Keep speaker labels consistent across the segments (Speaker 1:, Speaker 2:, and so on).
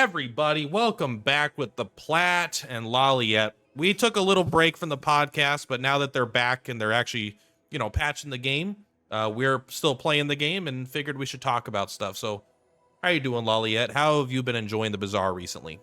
Speaker 1: everybody? Welcome back with the Plat and Laliette. We took a little break from the podcast, but now that they're back and they're actually, patching the game, we're still playing the game and figured we should talk about stuff. So, how you doing, Laliette? How have you been enjoying the Bazaar recently?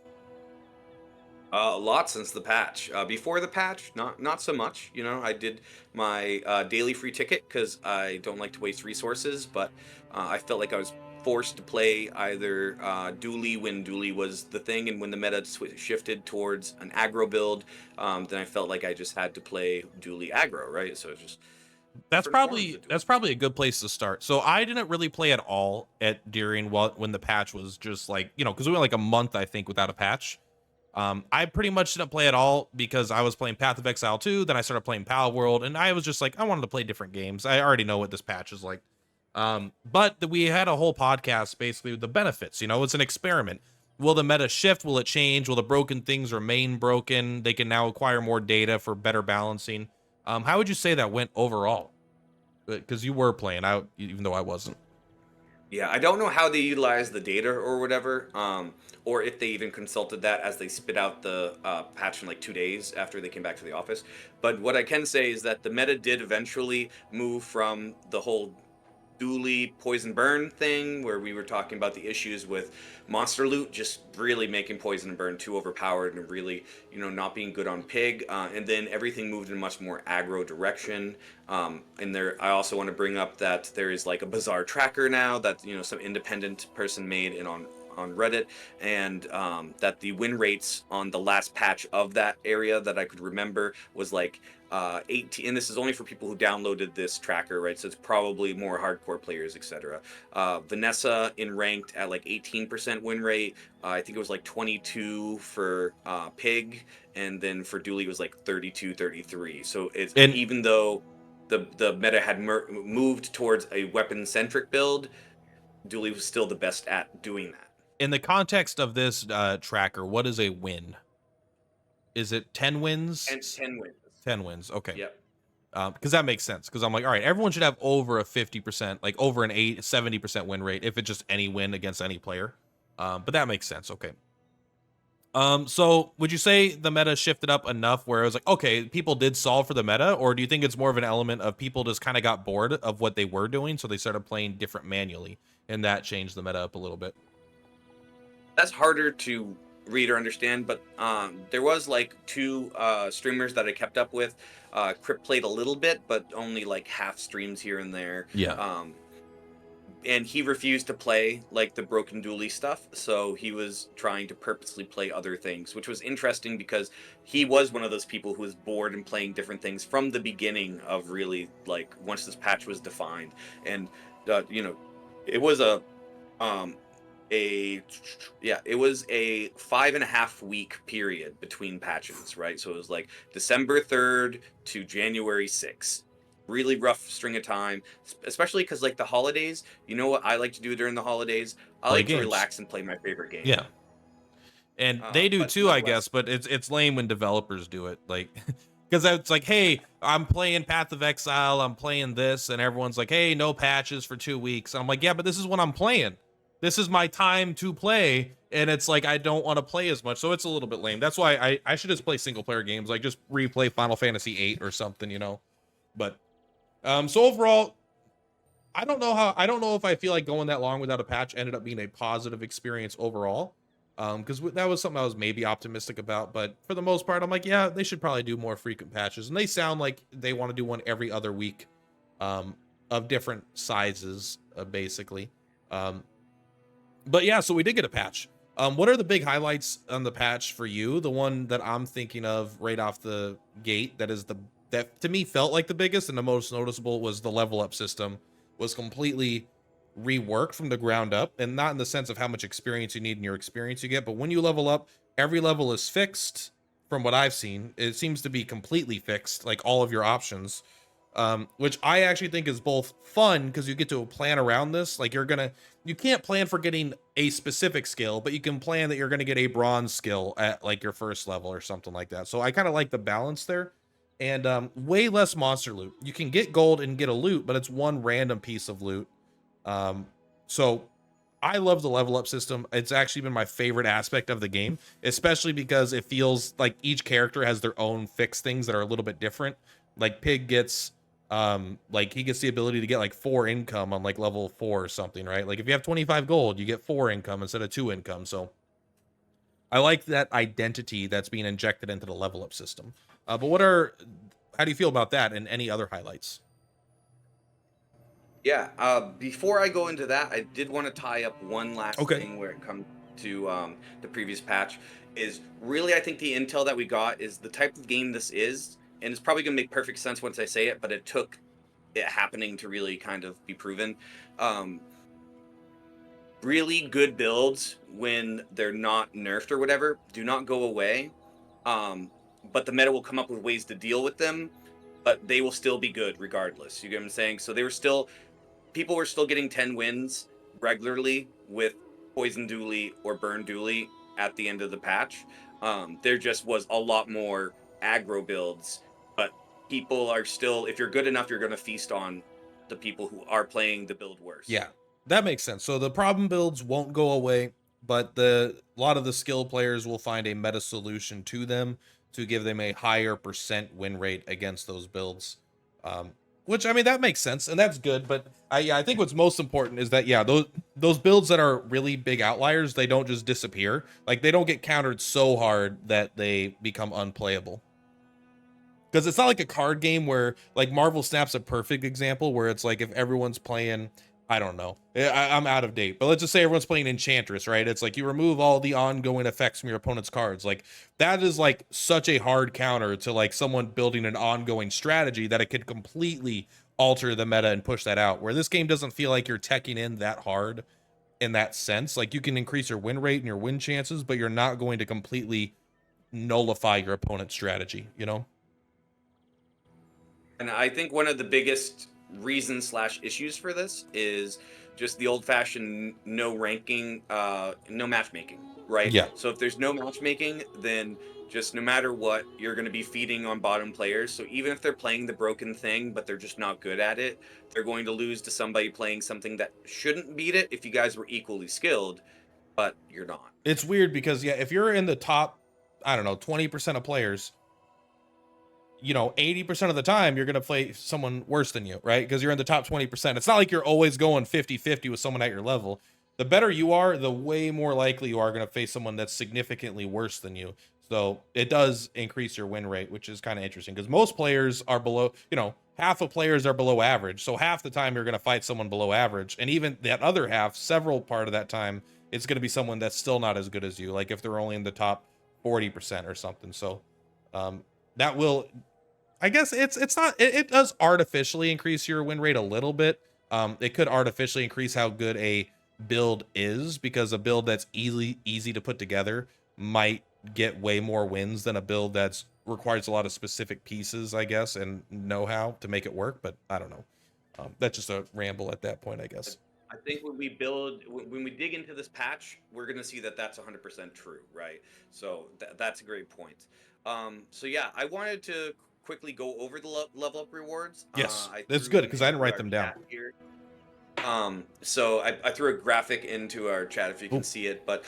Speaker 2: A lot since the patch. Before the patch, not so much. I did my daily free ticket because I don't like to waste resources, but I felt like I was forced to play either Dooley when Dooley was the thing, and when the meta shifted towards an aggro build, then I felt like I just had to play Dooley aggro, right? So it's just
Speaker 1: That's
Speaker 2: different forms
Speaker 1: probably
Speaker 2: of Dooley.
Speaker 1: that's probably a good place to start. So I didn't really play at all at during when the patch was just like, because we went like a month I think without a patch. I pretty much didn't play at all because I was playing Path of Exile 2, then I started playing Pal World, and I was just like, I wanted to play different games. I already know what this patch is like. We had a whole podcast basically with the benefits. It's an experiment. Will the meta shift? Will it change? Will the broken things remain broken? They can now acquire more data for better balancing. How would you say that went overall? Because you were playing out, even though I wasn't.
Speaker 2: Yeah, I don't know how they utilize the data or whatever, or if they even consulted that as they spit out the patch in like 2 days after they came back to the office. But what I can say is that the meta did eventually move from the whole Dooley poison burn thing, where we were talking about the issues with monster loot just really making poison and burn too overpowered and really not being good on pig, and then everything moved in a much more aggro direction. And there, I also want to bring up that there is like a Bazaar tracker now that some independent person made and on Reddit, and that the win rates on the last patch of that area that I could remember was like 18, and this is only for people who downloaded this tracker, right? So it's probably more hardcore players, etc. Vanessa in ranked at like 18% win rate. I think it was like 22 for Pig, and then for Dooley it was like 32, 33. So it's,
Speaker 1: And
Speaker 2: even though the meta had moved towards a weapon centric build, Dooley was still the best at doing that.
Speaker 1: in the context of this tracker, what is a win? Is it 10 wins?
Speaker 2: And 10 wins.
Speaker 1: 10 wins. Okay.
Speaker 2: Yep.
Speaker 1: Because that makes sense. Because I'm like, all right, everyone should have over a 50%, like over an 70% win rate if it's just any win against any player. But that makes sense. Okay. So would you say the meta shifted up enough where it was like, okay, people did solve for the meta, or do you think it's more of an element of people just kind of got bored of what they were doing, so they started playing different manually, and that changed the meta up a little bit?
Speaker 2: That's harder to read or understand, but there was like two streamers that I kept up with. Crypt played a little bit, but only like half streams here and there.
Speaker 1: Yeah.
Speaker 2: And he refused to play like the broken dually stuff, so he was trying to purposely play other things, which was interesting because he was one of those people who was bored and playing different things from the beginning of really like once this patch was defined. And you know it was um a yeah, it was a 5.5 week period between patches, right? So it was like December 3rd to January 6th. Really rough string of time, especially because like the holidays. You know what I like to do during the holidays? I
Speaker 1: Play
Speaker 2: like to
Speaker 1: games.
Speaker 2: relax and play my favorite game.
Speaker 1: Yeah. And they do
Speaker 2: But
Speaker 1: too, I guess,
Speaker 2: nonetheless,
Speaker 1: but it's lame when developers do it. Like, because it's like, hey, I'm playing Path of Exile, I'm playing this, and everyone's like, hey, no patches for 2 weeks. And I'm like, yeah, but this is what I'm playing. This is my time to play, and it's like I don't want to play as much, so it's a little bit lame. That's why I should just play single player games, like just replay Final Fantasy VIII or something. But so overall, I don't know if I feel like going that long without a patch ended up being a positive experience overall. Because that was something I was maybe optimistic about, but for the most part, I'm like, yeah, they should probably do more frequent patches, and they sound like they want to do one every other week, of different sizes, basically. Um, but yeah, so we did get a patch. What are the big highlights on the patch for you? The one that I'm thinking of right off the gate that to me felt like the biggest and the most noticeable was the level up system was completely reworked from the ground up, and not in the sense of how much experience you need and your experience you get, but when you level up, every level is fixed. From what I've seen, it seems to be completely fixed, like all of your options, which I actually think is both fun because you get to plan around this. Like you can't plan for getting a specific skill, but you can plan that you're gonna get a bronze skill at like your first level or something like that. So I kind of like the balance there. And way less monster loot. You can get gold and get a loot, but it's one random piece of loot. Um, so I love the level up system. It's actually been my favorite aspect of the game, especially because it feels like each character has their own fixed things that are a little bit different. Like Pig gets like he gets the ability to get like 4 income on like level 4 or something, right? Like if you have 25 gold, you get 4 income instead of 2 income. So I like that identity that's being injected into the level up system. But how do you feel about that and any other highlights?
Speaker 2: Yeah. Before I go into that, I did want to tie up one last
Speaker 1: Okay.
Speaker 2: thing where it comes to the previous patch. Is really, I think the intel that we got is the type of game this is, and it's probably going to make perfect sense once I say it, but it took it happening to really kind of be proven. Um, really good builds, when they're not nerfed or whatever, do not go away. Um, but the meta will come up with ways to deal with them, but they will still be good regardless. You get what I'm saying? So they were still people were still getting 10 wins regularly with Poison Dooley or Burn Dooley at the end of the patch. There just was a lot more aggro builds, but people are still, if you're good enough, you're going to feast on the people who are playing the build worse.
Speaker 1: Yeah, that makes sense. So the problem builds won't go away, but a lot of the skill players will find a meta solution to them to give them a higher percent win rate against those builds. Um, which I mean that makes sense and that's good, but I think what's most important is that yeah, those builds that are really big outliers, they don't just disappear. Like they don't get countered so hard that they become unplayable. Because it's not like a card game where like Marvel Snap's a perfect example where it's like if everyone's playing, I don't know, I'm out of date, but let's just say everyone's playing Enchantress, right? It's like you remove all the ongoing effects from your opponent's cards. Like that is like such a hard counter to like someone building an ongoing strategy that it could completely alter the meta and push that out. Where this game doesn't feel like you're teching in that hard in that sense. Like you can increase your win rate and your win chances, but you're not going to completely nullify your opponent's strategy, you know?
Speaker 2: And I think one of the biggest reasons slash issues for this is just the old fashioned no ranking, no matchmaking, right?
Speaker 1: Yeah.
Speaker 2: So if there's no matchmaking, then just no matter what, you're going to be feeding on bottom players. So even if they're playing the broken thing, but they're just not good at it, they're going to lose to somebody playing something that shouldn't beat it if you guys were equally skilled, but you're not.
Speaker 1: It's weird because yeah, if you're in the top, I don't know, 20% of players, you know, 80% of the time you're going to play someone worse than you, right? Because you're in the top 20%. It's not like you're always going 50-50 with someone at your level. The better you are, the way more likely you are going to face someone that's significantly worse than you. So it does increase your win rate, which is kind of interesting because most players are below, you know, half of players are below average. So half the time you're going to fight someone below average. And even that other half, several part of that time, it's going to be someone that's still not as good as you. Like if they're only in the top 40% or something. So that will, I guess it's not it does artificially increase your win rate a little bit. It could artificially increase how good a build is because a build that's easy to put together might get way more wins than a build that's requires a lot of specific pieces, I guess, and know-how to make it work. But I don't know. That's just a ramble at that point, I guess.
Speaker 2: I think when we dig into this patch, we're going to see that that's 100% true, right? So that's a great point. So yeah, I wanted to quickly go over the level up rewards.
Speaker 1: Yes,
Speaker 2: I
Speaker 1: that's
Speaker 2: threw
Speaker 1: good
Speaker 2: one
Speaker 1: because I didn't
Speaker 2: into
Speaker 1: write
Speaker 2: our
Speaker 1: them down.
Speaker 2: chat here. So I threw a graphic into our chat if you can
Speaker 1: Ooh.
Speaker 2: see it, but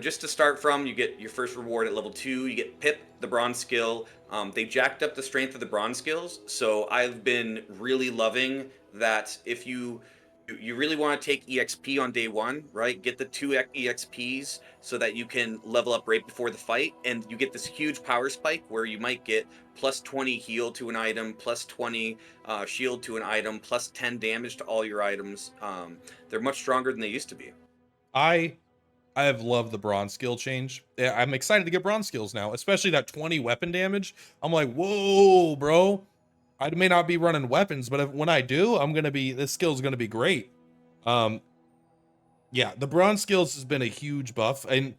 Speaker 2: just to start from, you get your first reward at level 2. You get Pip, the bronze skill. They jacked up the strength of the bronze skills, so I've been really loving that. If you really want to take EXP on day 1, right? Get the 2 EXPs so that you can level up right before the fight, and you get this huge power spike where you might get plus 20 heal to an item, plus 20 shield to an item, plus 10 damage to all your items. They're much stronger than they used to be.
Speaker 1: I I have loved the bronze skill change. Yeah, I'm excited to get bronze skills now, especially that 20 weapon damage. I'm like, whoa, bro. I may not be running weapons, but when I do, this skill's gonna be great. Um, yeah, the bronze skills has been a huge buff, and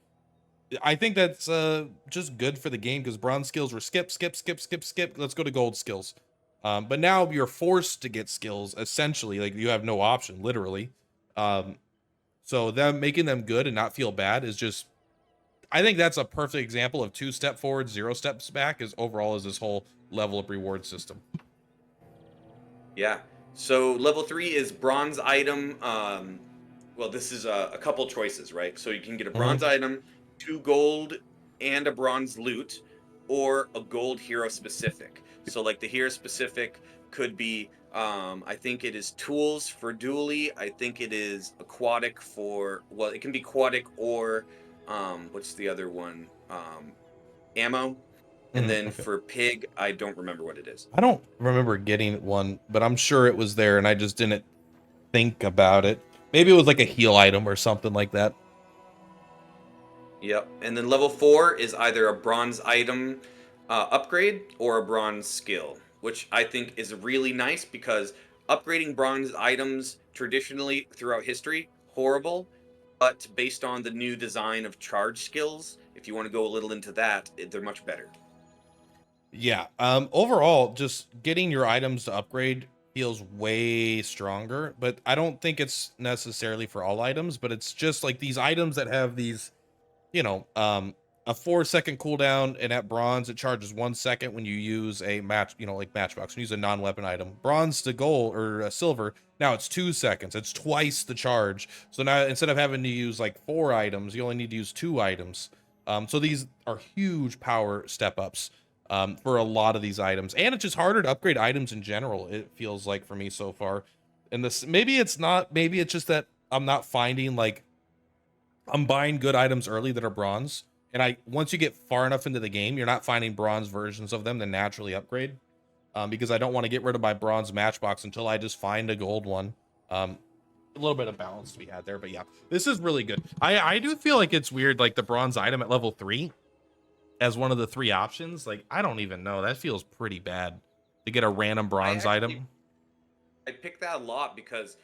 Speaker 1: I think that's just good for the game because bronze skills were skip, skip, skip, skip, skip. Let's go to gold skills. But now you're forced to get skills essentially, like you have no option, literally. Um, so them making them good and not feel bad is just, I think that's a perfect example of 2 step forward, 0 steps back. Is overall is this whole level up reward system.
Speaker 2: Yeah. So level 3 is bronze item. well, this is a couple choices, right? So you can get a
Speaker 1: Hmm.
Speaker 2: bronze item, 2 gold, and a bronze loot, or a gold hero specific. So like the hero specific could be, I think it is tools for dually. I think it is aquatic for, well, it can be aquatic or, what's the other one? Ammo. And
Speaker 1: Hmm.
Speaker 2: then
Speaker 1: Okay.
Speaker 2: for pig, I don't remember what it is.
Speaker 1: I don't remember getting one, but I'm sure it was there and I just didn't think about it. Maybe it was like a heal item or something like that.
Speaker 2: Yep. And then level 4 is either a bronze item upgrade or a bronze skill, which I think is really nice because upgrading bronze items traditionally throughout history, horrible. But based on the new design of charge skills, if you want to go a little into that, they're much better.
Speaker 1: Yeah. Overall, just getting your items to upgrade feels way stronger, but I don't think it's necessarily for all items, but it's just like these items that have these, you know, a 4 second cooldown, and at bronze it charges 1 second when you use a match, like matchbox, when you use a non-weapon item. Bronze to gold or silver, now it's 2 seconds. It's twice the charge. So now instead of having to use like 4 items, you only need to use 2 items. So these are huge power step ups for a lot of these items, and it's just harder to upgrade items in general. It feels like for me so far, and this maybe it's not. Maybe it's just that I'm not finding like I'm buying good items early that are bronze, and I once you get far enough into the game, you're not finding bronze versions of them to naturally upgrade. Because I don't want to get rid of my bronze matchbox until I just find a gold one. A little bit of balance to be had there, but yeah, this is really good. I do feel like it's weird, like the bronze item at level 3 as one of the 3 options. Like I don't even know. That feels pretty bad to get a random
Speaker 2: I
Speaker 1: bronze
Speaker 2: actually
Speaker 1: item.
Speaker 2: I picked that a lot because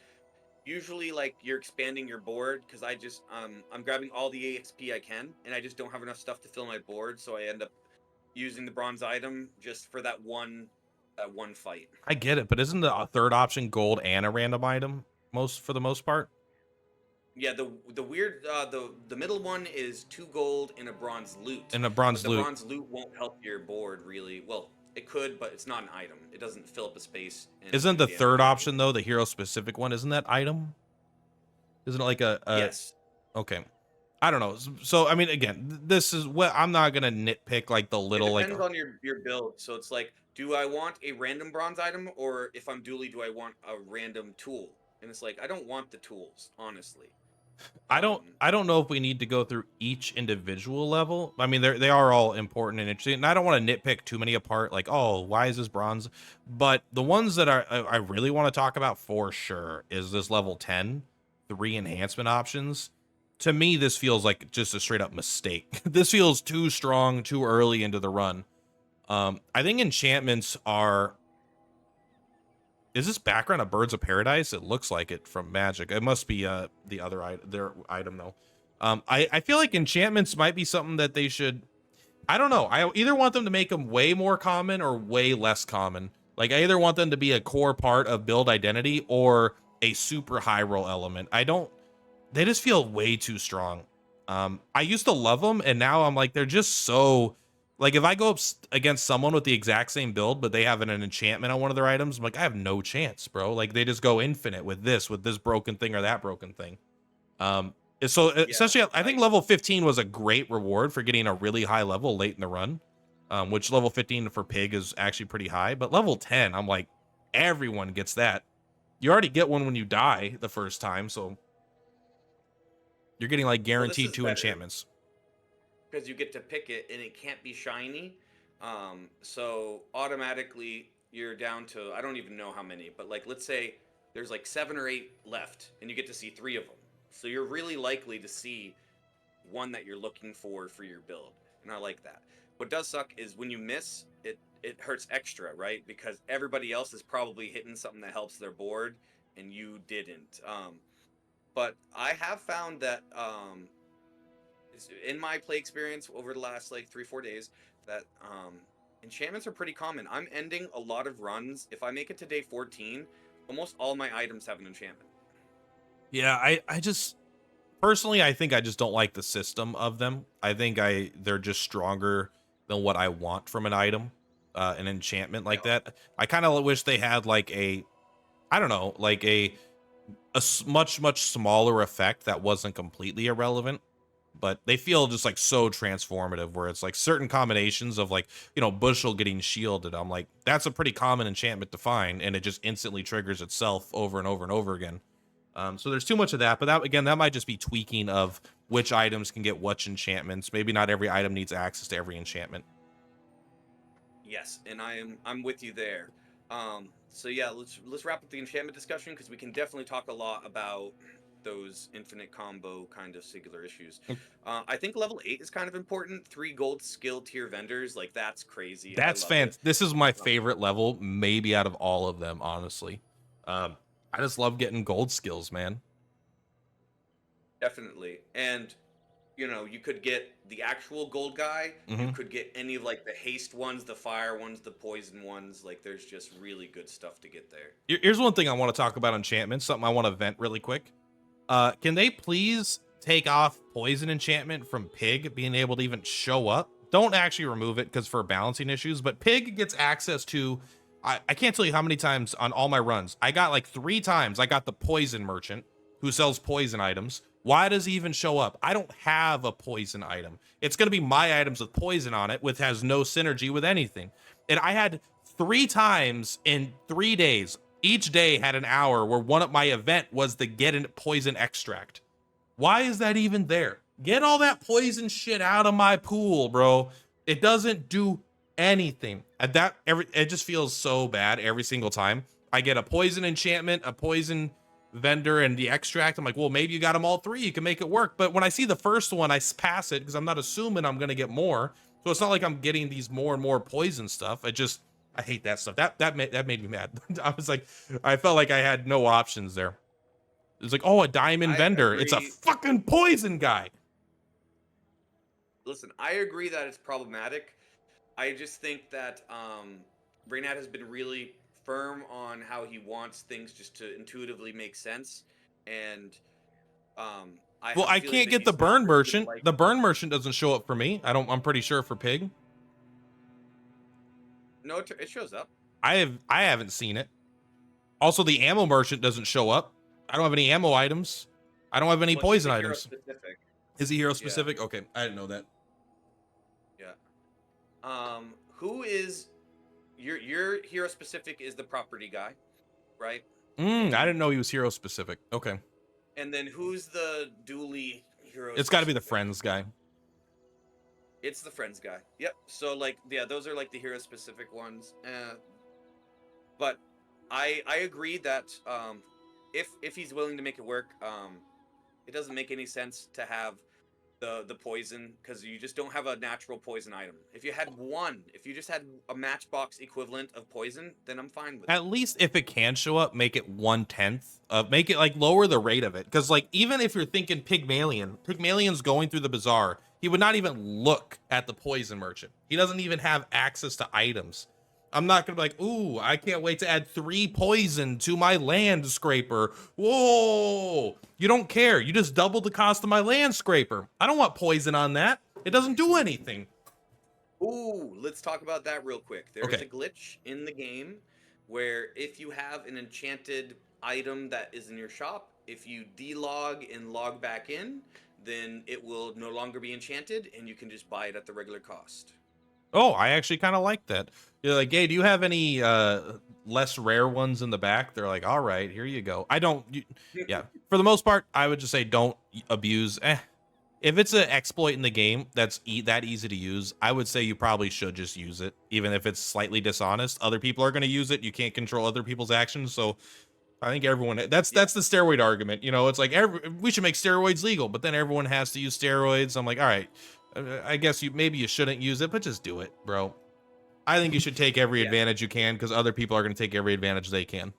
Speaker 2: usually like you're expanding your board because I'm grabbing all the exp I can and I just don't have enough stuff to fill my board, so I end up using the bronze item just for that one fight.
Speaker 1: I get it, but isn't the third option gold and a random item most for the most part?
Speaker 2: Yeah, the weird the middle one is 2 gold and a bronze loot,
Speaker 1: And a
Speaker 2: but
Speaker 1: bronze
Speaker 2: the
Speaker 1: loot.
Speaker 2: bronze loot won't help your board really. Well, it could, but it's not an item. It doesn't fill up a space and
Speaker 1: Isn't
Speaker 2: do
Speaker 1: the
Speaker 2: damage
Speaker 1: third
Speaker 2: or anything.
Speaker 1: option though the hero specific one? Isn't that item? Isn't it like a
Speaker 2: Yes,
Speaker 1: okay? I don't know. So I mean, again, this is what I'm not gonna nitpick like the
Speaker 2: it
Speaker 1: little like
Speaker 2: depends on your build. So it's like, do I want a random bronze item, or if I'm dually, do I want a random tool? And it's like I don't want the tools, honestly. Um,
Speaker 1: I don't know if we need to go through each individual level. I mean, they are all important and interesting, and I don't want to nitpick too many apart. Like, oh, why is this bronze? But the ones that I really want to talk about for sure is this level 10, 3 enhancement options. To me, this feels like just a straight up mistake. This feels too strong, too early into the run. I think enchantments are. Is this background a Birds of Paradise? It looks like it from Magic. It must be the other their item though. I feel like enchantments might be something that they should. I don't know. I either want them to make them way more common or way less common. Like I either want them to be a core part of build identity or a super high roll element. I don't. They just feel way too strong. I used to love them, and now I'm like they're just so. Like if I go up against someone with the exact same build, but they have an enchantment on one of their items, I'm like I have no chance, bro. Like they just go infinite with this broken thing or that broken thing. So
Speaker 2: yeah,
Speaker 1: essentially, I think
Speaker 2: I
Speaker 1: level 15 was a great reward for getting a really high level late in the run. Which level 15 for pig is actually pretty high, but level 10, I'm like everyone gets that. You already get one when you die the first time, so you're getting like
Speaker 2: well, this
Speaker 1: guaranteed
Speaker 2: is
Speaker 1: 2
Speaker 2: better
Speaker 1: enchantments.
Speaker 2: because you get to pick it and it can't be shiny. So automatically you're down to, I don't even know how many, but like let's say there's like 7 or 8 left and you get to see 3 of them. So you're really likely to see one that you're looking for your build. And I like that. What does suck is when you miss, it hurts extra, right? Because everybody else is probably hitting something that helps their board and you didn't. But I have found that in my play experience over the last like 3 4 days that enchantments are pretty common. I'm ending a lot of runs. If I make it to day 14, almost all my items have an enchantment.
Speaker 1: Yeah, I just personally I think I just don't like the system of them. I think they're just stronger than what I want from an item, an enchantment
Speaker 2: They
Speaker 1: like
Speaker 2: are.
Speaker 1: that. I kind of wish they had like a I don't know, like a much smaller effect that wasn't completely irrelevant, but they feel just like so transformative, where it's like certain combinations of like, Bushel getting shielded. I'm like, that's a pretty common enchantment to find, and it just instantly triggers itself over and over and over again. So there's too much of that, but that again, that might just be tweaking of which items can get which enchantments. Maybe not every item needs access to every enchantment.
Speaker 2: Yes, and I'm with you there. So yeah, let's wrap up the enchantment discussion because we can definitely talk a lot about those infinite combo kind of singular issues. I think level 8 is kind of important. 3 gold skill tier vendors, like that's crazy. I
Speaker 1: That's
Speaker 2: love it.
Speaker 1: This is my favorite level, maybe out of all of them, honestly. I just love getting gold skills, man.
Speaker 2: Definitely. And you could get the actual gold guy. You
Speaker 1: Hmm.
Speaker 2: could get any of like the haste ones, the fire ones, the poison ones. Like there's just really good stuff to get there.
Speaker 1: Here's one thing I want to talk about enchantments, something I want to vent really quick. Can they please take off poison enchantment from Pig being able to even show up? Don't actually remove it because for balancing issues, but Pig gets access to. I can't tell you how many times on all my runs. I got like 3 times. I got the poison merchant who sells poison items. Why does he even show up? I don't have a poison item. It's going to be my items with poison on it, which has no synergy with anything. And I had 3 times in 3 days. Each day had an hour where one of my event was the get in poison extract. Why is that even there? Get all that poison shit out of my pool, bro. It doesn't do anything. It just feels so bad every single time. I get a poison enchantment, a poison vendor, and the extract. I'm like, well, maybe you got them all 3. You can make it work. But when I see the first one, I pass it because I'm not assuming I'm gonna get more. So it's not like I'm getting these more and more poison stuff. I hate that stuff. That made me mad. I was like, I felt like I had no options there. It's like, oh, a diamond
Speaker 2: I
Speaker 1: vendor. It's a
Speaker 2: agree.
Speaker 1: fucking poison guy.
Speaker 2: Listen, I agree that it's problematic. I just think that Reynad has been really firm on how he wants things just to intuitively make sense, and I
Speaker 1: Well,
Speaker 2: have a
Speaker 1: I
Speaker 2: feeling
Speaker 1: can't
Speaker 2: that
Speaker 1: get the
Speaker 2: he's not
Speaker 1: burn
Speaker 2: really gonna
Speaker 1: merchant.
Speaker 2: like.
Speaker 1: The burn merchant doesn't show up for me. I'm pretty sure for Pig.
Speaker 2: No, it shows up.
Speaker 1: I haven't seen it. Also, the ammo merchant doesn't show up. I don't have any ammo items. I don't have any
Speaker 2: Well, he's
Speaker 1: poison
Speaker 2: a hero
Speaker 1: items.
Speaker 2: specific.
Speaker 1: Is he hero
Speaker 2: Yeah,
Speaker 1: specific? Okay, I didn't know that.
Speaker 2: yeah. Who is your hero specific is the property guy, right?
Speaker 1: I
Speaker 2: And
Speaker 1: didn't know he was hero specific. Okay,
Speaker 2: and then who's the dually hero
Speaker 1: it's got to be the
Speaker 2: specific?
Speaker 1: friends guy.
Speaker 2: It's the friends guy. Yep. So like, yeah, those are like the hero specific ones. But I agree that if he's willing to make it work, it doesn't make any sense to have the poison because you just don't have a natural poison item. If you had one, if you just had a matchbox equivalent of poison, then I'm fine with it.
Speaker 1: At least if it can show up, make it 1/10 of, make it like lower the rate of it. Because like, even if you're thinking Pygmalion's going through the bazaar, he would not even look at the poison merchant. He doesn't even have access to items. I'm not gonna be like, ooh, I can't wait to add 3 poison to my land scraper. Whoa, you don't care. You just doubled the cost of my land scraper. I don't want poison on that. It doesn't do anything.
Speaker 2: Ooh, let's talk about that real quick. There is
Speaker 1: Okay.
Speaker 2: a glitch in the game where if you have an enchanted item that is in your shop, if you delog and log back in, then it will no longer be enchanted and you can just buy it at the regular cost.
Speaker 1: Oh, I actually kind of like that. You're like, hey, do you have any less rare ones in the back? They're like, all right, here you go. I don't, yeah. For the most part, I would just say don't abuse. If it's an exploit in the game that's that easy to use, I would say you probably should just use it, even if it's slightly dishonest. Other people are going to use it. You can't control other people's actions, so I think everyone.
Speaker 2: Yeah.
Speaker 1: That's the steroid argument. It's like we should make steroids legal, but then everyone has to use steroids. I'm like, all right, I guess maybe you shouldn't use it, but just do it, bro. I think you should take every
Speaker 2: Yeah.
Speaker 1: advantage you can because other people are going to take every advantage they can.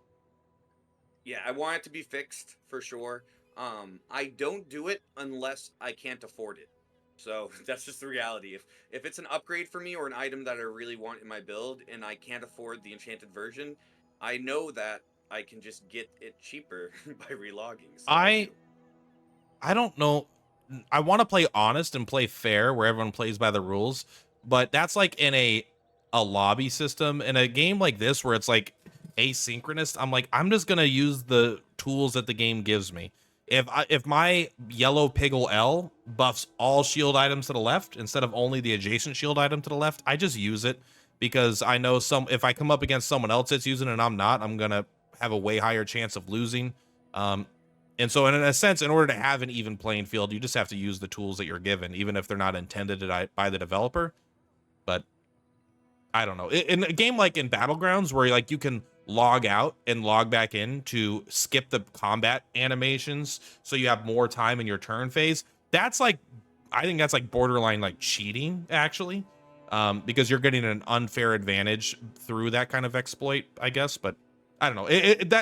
Speaker 2: Yeah, I want it to be fixed for sure. I don't do it unless I can't afford it. So that's just the reality. If it's an upgrade for me or an item that I really want in my build and I can't afford the enchanted version, I know that I can just get it cheaper by relogging. So I
Speaker 1: I
Speaker 2: do.
Speaker 1: I don't know. I want to play honest and play fair where everyone plays by the rules, but that's like in a lobby system. In a game like this where it's like asynchronous, I'm like, I'm just gonna use the tools that the game gives me. If my yellow Piggle L buffs all shield items to the left instead of only the adjacent shield item to the left, I just use it because I know if I come up against someone else that's using it and I'm not, I'm gonna have a way higher chance of losing. And so in a sense, in order to have an even playing field, you just have to use the tools that you're given, even if they're not intended by the developer. But I don't know. In a game like in Battlegrounds, where like you can log out and log back in to skip the combat animations, so you have more time in your turn phase. That's like, I think that's like borderline like cheating, actually, because you're getting an unfair advantage through that kind of exploit, I guess. But I don't know.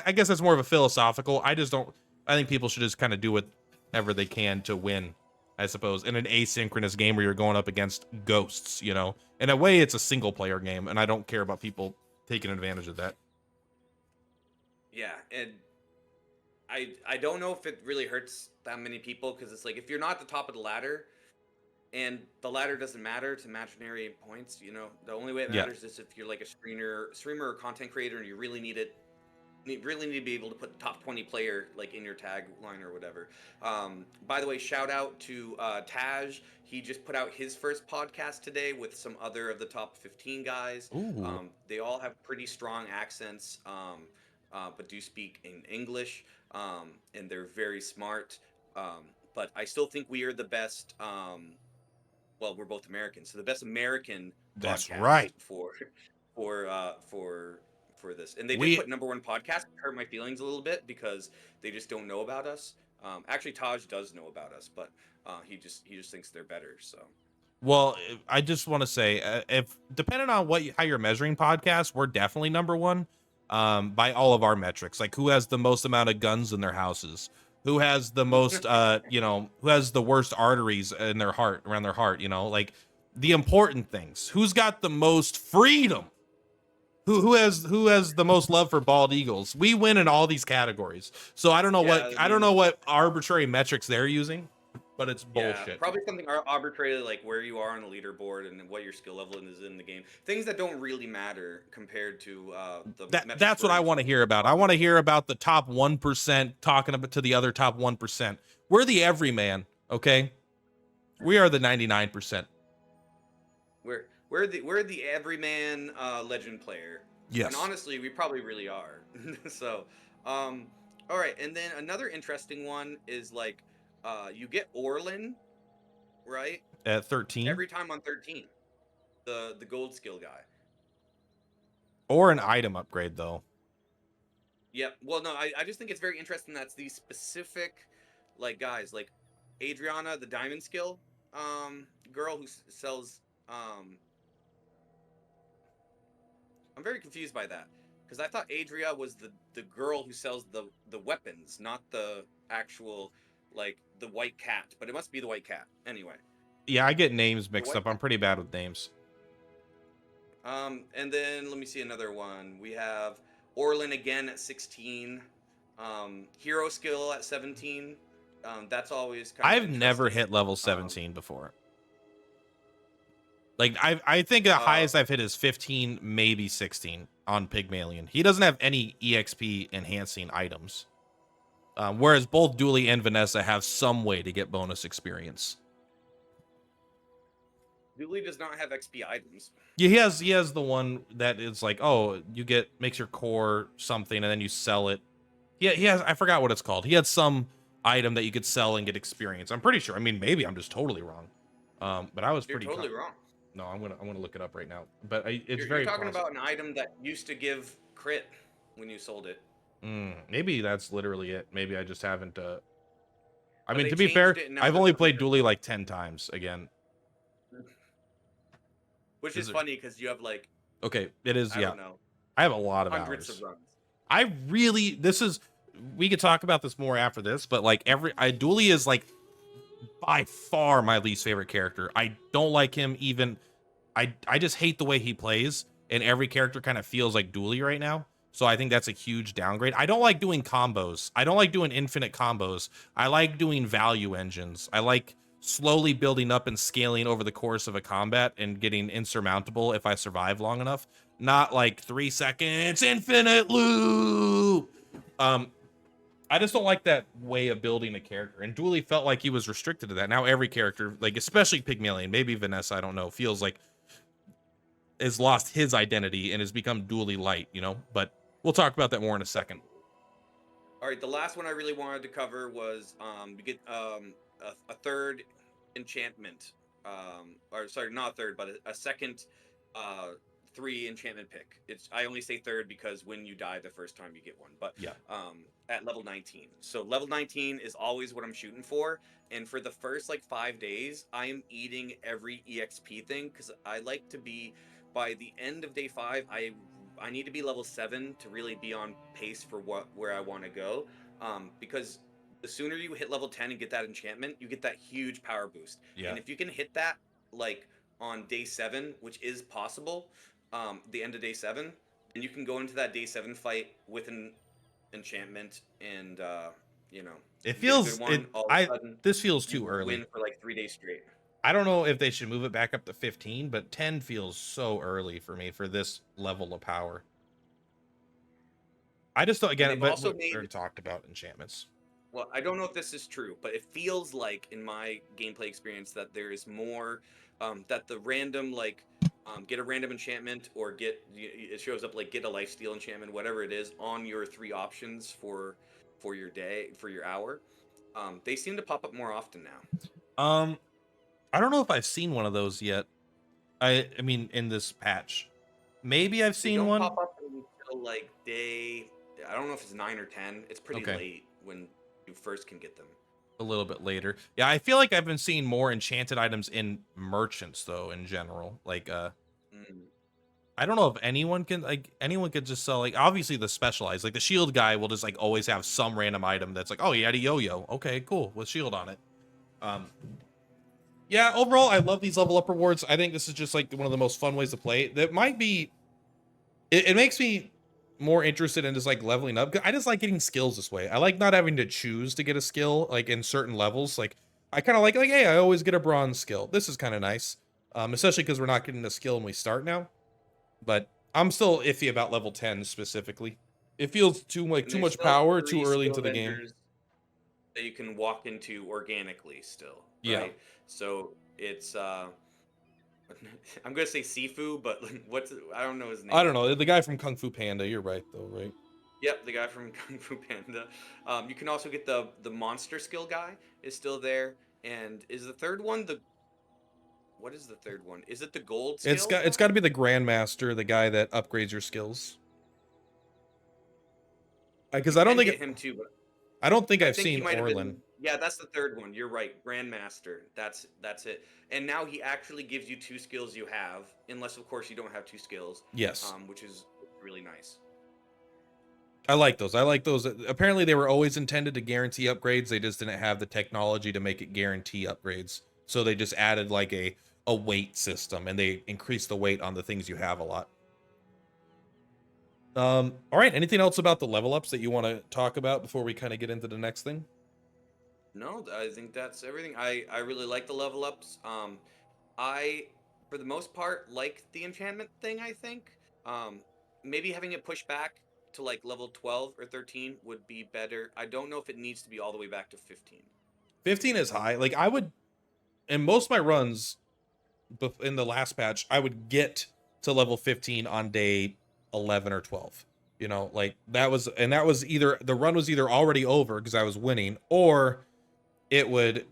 Speaker 1: I guess that's more of a philosophical. I just don't. I think people should just kind of do whatever they can to win, I suppose, in an asynchronous game where you're going up against ghosts, you know. In a way, it's a single player game, and I don't care about people taking advantage of that.
Speaker 2: Yeah, and I don't know if it really hurts that many people, because it's like, if you're not at the top of the ladder and the ladder doesn't matter to imaginary points, you know, the only way it matters is if you're like a streamer or content creator and you really need it. You really need to be able to put the top 20 player like in your tagline or whatever. By the way, shout out to Taj. He just put out his first podcast today with some other of the top 15 guys. They all have pretty strong accents, but do speak in English, and they're very smart. But I still think we are the best. Well, we're both Americans, so the best American
Speaker 1: That's
Speaker 2: podcast
Speaker 1: right.
Speaker 2: For this, and they did put #1 podcast. It hurt my feelings a little bit because they just don't know about us. Actually, Taj does know about us, but he just thinks they're better. So,
Speaker 1: well, I just want to say, if depending on how you're measuring podcasts, we're definitely #1 by all of our metrics. Like, who has the most amount of guns in their houses, who has the most, you know, who has the worst arteries in their heart, around their heart, you know, like the important things. Who's got the most freedom? Who has the most love for bald eagles? We win in all these categories. So I don't know I don't know what arbitrary metrics they're using, but it's bullshit.
Speaker 2: Yeah, probably something arbitrary, like where you are on the leaderboard and what your skill level is in the game. Things that don't really matter compared to
Speaker 1: that's what I want to hear about. I want to hear about the top 1% talking about to the other top 1%. We're the everyman, okay? We are the 99%.
Speaker 2: We're the everyman legend player.
Speaker 1: Yes.
Speaker 2: And honestly, we probably really are. So, all right. And then another interesting one is like, you get Orlin, right?
Speaker 1: At 13.
Speaker 2: Every time on 13, the gold skill guy.
Speaker 1: Or an item upgrade though.
Speaker 2: Yep. Well, no, I just think it's very interesting. That's these specific, like, guys, like Adriana, the diamond skill, girl who sells, I'm very confused by that, because I thought Adria was the girl who sells the weapons, not the actual, like, the white cat. But it must be the white cat. Anyway.
Speaker 1: Yeah, I get names mixed up. I'm pretty bad with names.
Speaker 2: And then let me see another one. We have Orlin again at 16. Hero skill at 17. That's always kind of
Speaker 1: I've never hit level 17 before. Like, I think the highest I've hit is 15, maybe 16 on Pygmalion. He doesn't have any EXP enhancing items. Whereas both Dooley and Vanessa have some way to get bonus experience.
Speaker 2: Dooley does not have XP items.
Speaker 1: Yeah, he has the one that is like, oh, makes your core something and then you sell it. Yeah, he has, I forgot what it's called. He had some item that you could sell and get experience. I'm pretty sure. I mean, maybe I'm just totally wrong. But I was
Speaker 2: You're totally wrong.
Speaker 1: No, I'm gonna look it up right now. But you're
Speaker 2: talking about an item that used to give crit when you sold it.
Speaker 1: Maybe that's literally it. Maybe I just haven't. I mean, to be fair, I've only played Dooley like 10 times again.
Speaker 2: Which is funny because you have like.
Speaker 1: Okay, it is.
Speaker 2: I don't know.
Speaker 1: I have a lot of
Speaker 2: hundreds
Speaker 1: hours.
Speaker 2: Of runs.
Speaker 1: I really. We could talk about this more after this, but like Dooley is like by far my least favorite character. I don't like him even. I just hate the way he plays, and every character kind of feels like Dooley right now. So I think that's a huge downgrade. I don't like doing combos. I don't like doing infinite combos. I like doing value engines. I like slowly building up and scaling over the course of a combat and getting insurmountable if I survive long enough. Not like 3 seconds, infinite loop. I just don't like that way of building a character. And Dooley felt like he was restricted to that. Now every character, like especially Pygmalion, maybe Vanessa, I don't know, feels like has lost his identity and has become Dooley light, you know? But we'll talk about that more in a second.
Speaker 2: All right, the last one I really wanted to cover was we get a third enchantment, or sorry, not a third, but a second 3 enchantment pick. It's I only say third because when you die the first time you get one, but
Speaker 1: Yeah.
Speaker 2: at level 19. So level 19 is always what I'm shooting for, and for the first like 5 days, I am eating every EXP thing because I like to be by the end of day 5. I need to be level 7 to really be on pace for where I want to go. Because the sooner you hit level 10 and get that enchantment, you get that huge power boost.
Speaker 1: Yeah.
Speaker 2: And if you can hit that like on day 7, which is possible, the end of day 7, then you can go into that day 7 fight with an enchantment, and you know,
Speaker 1: It
Speaker 2: you get a
Speaker 1: feels
Speaker 2: good one, all of a sudden
Speaker 1: this feels
Speaker 2: you
Speaker 1: too early.
Speaker 2: win for like 3 days straight.
Speaker 1: I don't know if they should move it back up to 15, but 10 feels so early for me for this level of power. I just don't
Speaker 2: And
Speaker 1: get it,
Speaker 2: they've
Speaker 1: but
Speaker 2: also
Speaker 1: we
Speaker 2: made
Speaker 1: already talked about enchantments.
Speaker 2: Well, I don't know if this is true, but it feels like in my gameplay experience that there is more that the random like get a random enchantment or it shows up like get a lifesteal enchantment, whatever it is, on your 3 options for your day, for your hour. They seem to pop up more often now.
Speaker 1: I don't know if I've seen one of those yet. I mean in this patch. Maybe I've
Speaker 2: They
Speaker 1: seen
Speaker 2: don't
Speaker 1: one.
Speaker 2: pop up until like day, I don't know if it's 9 or 10. It's pretty
Speaker 1: Okay.
Speaker 2: late when you first can get them.
Speaker 1: A little bit later. Yeah, I feel like I've been seeing more enchanted items in merchants though in general. Like
Speaker 2: Mm.
Speaker 1: I don't know if anyone could just sell like obviously the specialized like the shield guy will just like always have some random item that's like, oh, he had a yo-yo. Okay, cool, with shield on it. Yeah, overall I love these level up rewards. I think this is just like one of the most fun ways to play. That might be it makes me more interested in just like leveling up. I just like getting skills this way. I like not having to choose to get a skill like in certain levels. Like I kind of like hey, I always get a bronze skill. This is kind of nice. Especially because we're not getting the skill when we start now. But I'm still iffy about level 10 specifically. It feels too
Speaker 2: And
Speaker 1: too
Speaker 2: there's
Speaker 1: much
Speaker 2: still
Speaker 1: power
Speaker 2: 3
Speaker 1: too early
Speaker 2: skill
Speaker 1: into the game.
Speaker 2: vendors that you can walk into organically still,
Speaker 1: Yeah.
Speaker 2: right? So it's I'm gonna say Sifu, but I don't know his name.
Speaker 1: I don't know. The guy from Kung Fu Panda. You're right though, right?
Speaker 2: Yep, the guy from Kung Fu Panda. You can also get the monster skill guy is still there, and is the third one the what is the third one? Is it the gold skill?
Speaker 1: It's got to be the Grandmaster, the guy that upgrades your skills. Because
Speaker 2: You
Speaker 1: I don't
Speaker 2: can
Speaker 1: think
Speaker 2: get him too, but
Speaker 1: I don't think
Speaker 2: I
Speaker 1: I've
Speaker 2: think he
Speaker 1: seen
Speaker 2: might have
Speaker 1: Orlin.
Speaker 2: been. Yeah, that's the third one. You're right, Grandmaster. That's it. And now he actually gives you 2 skills you have, unless of course you don't have 2 skills.
Speaker 1: Yes.
Speaker 2: Which is really nice.
Speaker 1: I like those. I like those. Apparently, they were always intended to guarantee upgrades. They just didn't have the technology to make it guarantee upgrades. So they just added like a weight system, and they increased the weight on the things you have a lot. All right. Anything else about the level ups that you want to talk about before we kind of get into the next thing?
Speaker 2: No, I think that's everything. I really like the level ups. I, for the most part, like the enchantment thing. I think maybe having it pushed back to like level 12 or 13 would be better. I don't know if it needs to be all the way back to 15.
Speaker 1: 15 is high. Like I would, in most of my runs, in the last patch, I would get to level 15 on day 11 or 12. You know, like that was either the run was either already over because I was winning, or it would,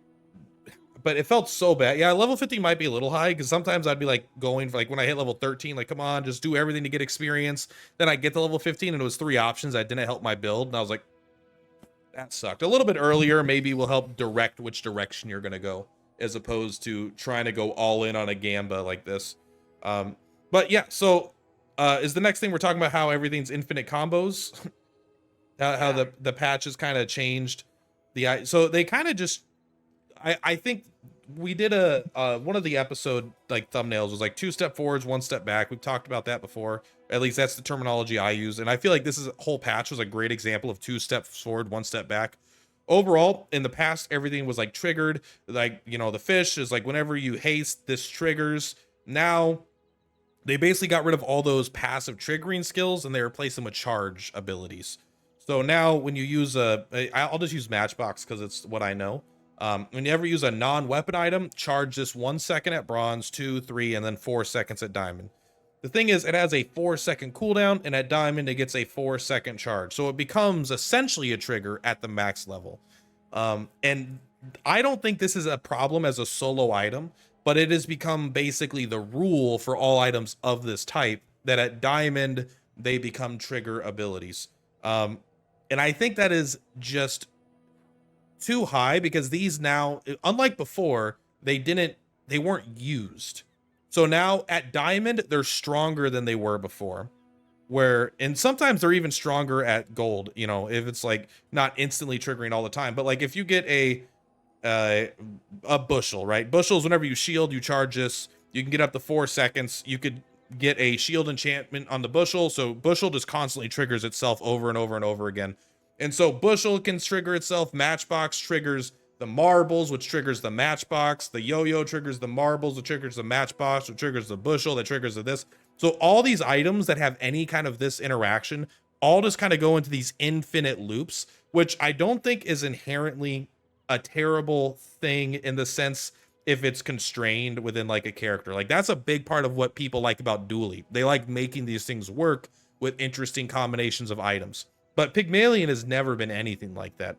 Speaker 1: but it felt so bad. Yeah, level 15 might be a little high because sometimes I'd be like going for like when I hit level 13, like, come on, just do everything to get experience. Then I get to level 15 and it was 3 options that didn't help my build. And I was like, that sucked. A little bit earlier maybe will help direct which direction you're going to go as opposed to trying to go all in on a Gamba like this. But yeah, so is the next thing we're talking about how everything's infinite combos? How the patch has kind of changed so they kind of just I think we did one of the episode like thumbnails was like 2 step forwards, 1 step back. We've talked about that before. At least that's the terminology I use, and I feel like this whole patch was a great example of 2 steps forward, 1 step back. Overall, in the past, everything was like triggered. Like, you know, the fish is like whenever you haste, this triggers. Now they basically got rid of all those passive triggering skills and they replaced them with charge abilities. So now when you use I'll just use Matchbox because it's what I know. When you ever use a non-weapon item, charge this 1 second at bronze, 2, 3, and then 4 seconds at diamond. The thing is, it has a 4-second cooldown, and at diamond, it gets a 4-second charge. So it becomes essentially a trigger at the max level. And I don't think this is a problem as a solo item, but it has become basically the rule for all items of this type that at diamond, they become trigger abilities. And I think that is just too high because these now, unlike before, they weren't used. So now at diamond, they're stronger than they were before. And sometimes they're even stronger at gold, you know, if it's like not instantly triggering all the time. But like if you get uh, a bushel, right? Bushels, whenever you shield, you charge this. You can get up to 4 seconds. You could get a shield enchantment on the bushel. So bushel just constantly triggers itself over and over and over again. And so bushel can trigger itself. Matchbox triggers the marbles, which triggers the matchbox. The yo-yo triggers the marbles, which triggers the matchbox, which triggers the bushel, that triggers the this. So all these items that have any kind of this interaction all just kind of go into these infinite loops, which I don't think is inherently a terrible thing in the sense if it's constrained within like a character. Like that's a big part of what people like about Dooley. They like making these things work with interesting combinations of items. But Pygmalion has never been anything like that.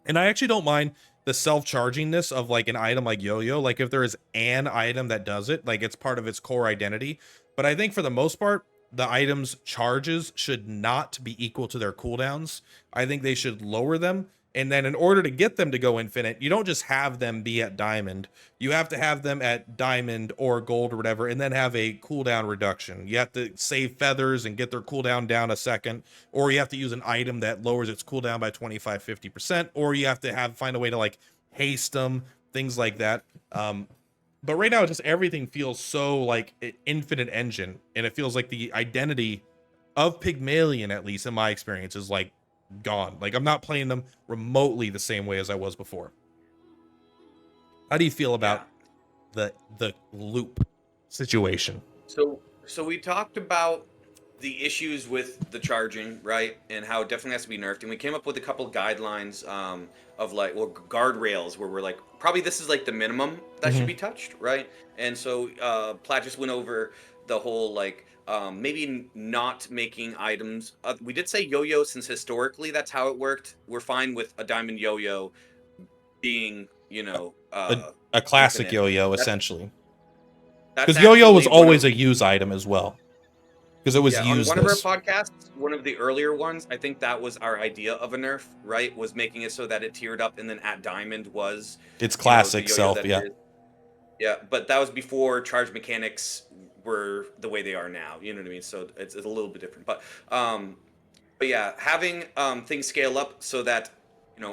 Speaker 1: And I actually don't mind the self-chargingness of like an item like yo-yo. Like if there is an item that does it, like it's part of its core identity. But I think for the most part, the item's charges should not be equal to their cooldowns. I think they should lower them. And then in order to get them to go infinite, you don't just have them be at diamond. You have to have them at diamond or gold or whatever, and then have a cooldown reduction. You have to save feathers and get their cooldown down a second, or you have to use an item that lowers its cooldown by 25-50%, or you have to find a way to like haste them, things like that. But right now, just everything feels so like an infinite engine, and it feels like the identity of Pygmalion, at least in my experience, is like gone. Like I'm not playing them remotely the same way as I was before. How do you feel
Speaker 2: Yeah.
Speaker 1: about the loop situation?
Speaker 2: So we talked about the issues with the charging, right, and how it definitely has to be nerfed. And we came up with a couple guidelines of like, well, guardrails where we're like, probably this is like the minimum that should
Speaker 1: Mm-hmm.
Speaker 2: be touched, right? And so Platt just went over the whole like maybe not making items. We did say yo-yo since historically that's how it worked. We're fine with a diamond yo-yo being,
Speaker 1: A classic
Speaker 2: infinite.
Speaker 1: yo-yo,
Speaker 2: That's
Speaker 1: essentially.
Speaker 2: that's
Speaker 1: Because yo-yo was
Speaker 2: actually one of
Speaker 1: always a use item as well. Because it was
Speaker 2: Yeah, on one of our
Speaker 1: useless.
Speaker 2: podcasts, one of the earlier ones, I think that was our idea of a nerf, right? Was making it so that it tiered up and then at diamond was,
Speaker 1: Its
Speaker 2: the
Speaker 1: classic
Speaker 2: yo-yo
Speaker 1: self,
Speaker 2: that it
Speaker 1: yeah.
Speaker 2: is. Yeah, but that was before charge mechanics were the way they are now. You know what I mean? So it's a little bit different. But yeah, having things scale up so that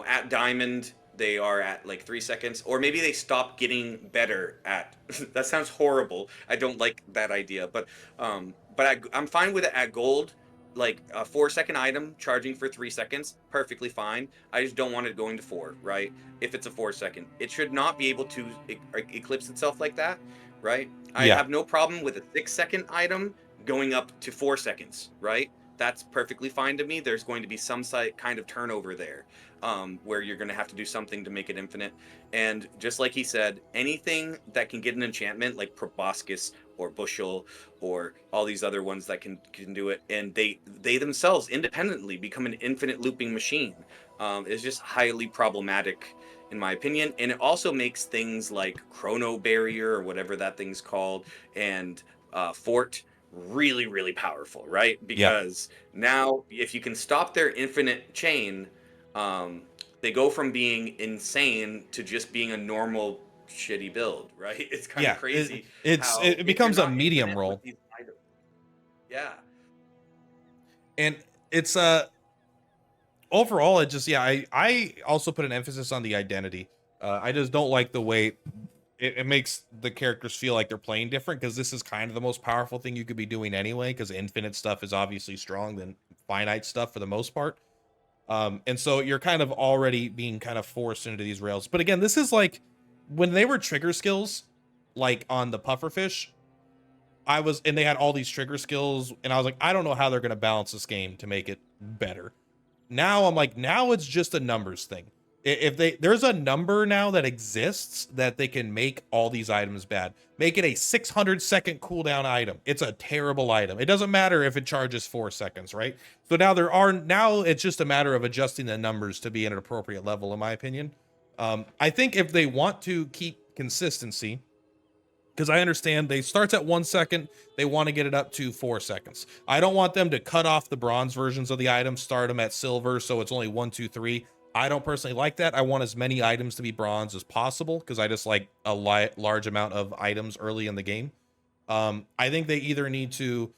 Speaker 2: at diamond they are at like 3 seconds, or maybe they stop getting better at. That sounds horrible. I don't like that idea, but I'm fine with it at gold. Like a 4 second item charging for 3 seconds, perfectly fine. I just don't want it going to four, right? If it's a 4 second, it should not be able to eclipse itself like that, right? I
Speaker 1: Yeah.
Speaker 2: have no problem with a 6 second item going up to 4 seconds, right? That's perfectly fine to me. There's going to be some kind of turnover there, where you're going to have to do something to make it infinite. And just like he said, anything that can get an enchantment, like Proboscis or Bushel or all these other ones that can do it, and they themselves independently become an infinite looping machine, is just highly problematic in my opinion. And it also makes things like Chrono Barrier or whatever that thing's called, and Fort really, really powerful, right?
Speaker 1: Yeah.
Speaker 2: Because now if you can stop their infinite chain, they go from being insane to just being a normal shitty build, right? It's kind of
Speaker 1: Yeah.
Speaker 2: crazy how
Speaker 1: It
Speaker 2: if you're
Speaker 1: becomes a
Speaker 2: not
Speaker 1: medium
Speaker 2: infinite with
Speaker 1: role.
Speaker 2: these items. Yeah.
Speaker 1: And it's overall it just, yeah, I also put an emphasis on the identity. I just don't like the way it makes the characters feel like they're playing different, because this is kind of the most powerful thing you could be doing anyway, because infinite stuff is obviously strong than finite stuff for the most part. And so you're kind of already being kind of forced into these rails. But again, this is like when they were trigger skills, like on the pufferfish, and they had all these trigger skills, and I was like, I don't know how they're going to balance this game to make it better. Now I'm like, now it's just a numbers thing. If there's a number now that exists that they can make all these items bad, make it a 600-second cooldown item. It's a terrible item. It doesn't matter if it charges 4 seconds, right? So now it's just a matter of adjusting the numbers to be at an appropriate level, in my opinion. I think if they want to keep consistency, because I understand they starts at 1 second, they want to get it up to 4 seconds. I don't want them to cut off the bronze versions of the items, start them at silver, so it's only 1, 2, 3. I don't personally like that. I want as many items to be bronze as possible because I just like a large amount of items early in the game. I think they either need to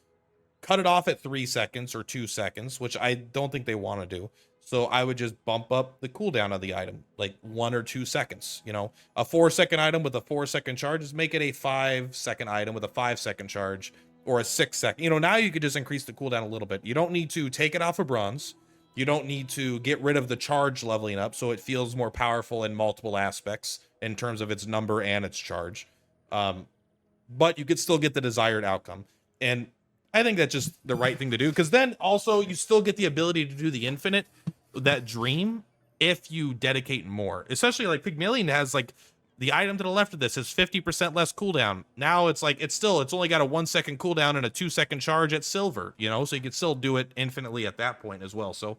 Speaker 1: cut it off at 3 seconds or 2 seconds, which I don't think they want to do. So I would just bump up the cooldown of the item, like 1 or 2 seconds. You know, a 4-second item with a 4-second charge, just make it a 5-second item with a 5-second charge, or a 6-second. You know, now you could just increase the cooldown a little bit. You don't need to take it off of bronze. You don't need to get rid of the charge leveling up, so it feels more powerful in multiple aspects in terms of its number and its charge. But you could still get the desired outcome. And I think that's just the right thing to do, because then also you still get the ability to do the infinite, that dream, if you dedicate more. Especially like Pygmalion has like the item to the left of this is 50% less cooldown. Now it's like it's only got a 1 second cooldown and a 2-second charge at silver, you know, so you could still do it infinitely at that point as well. So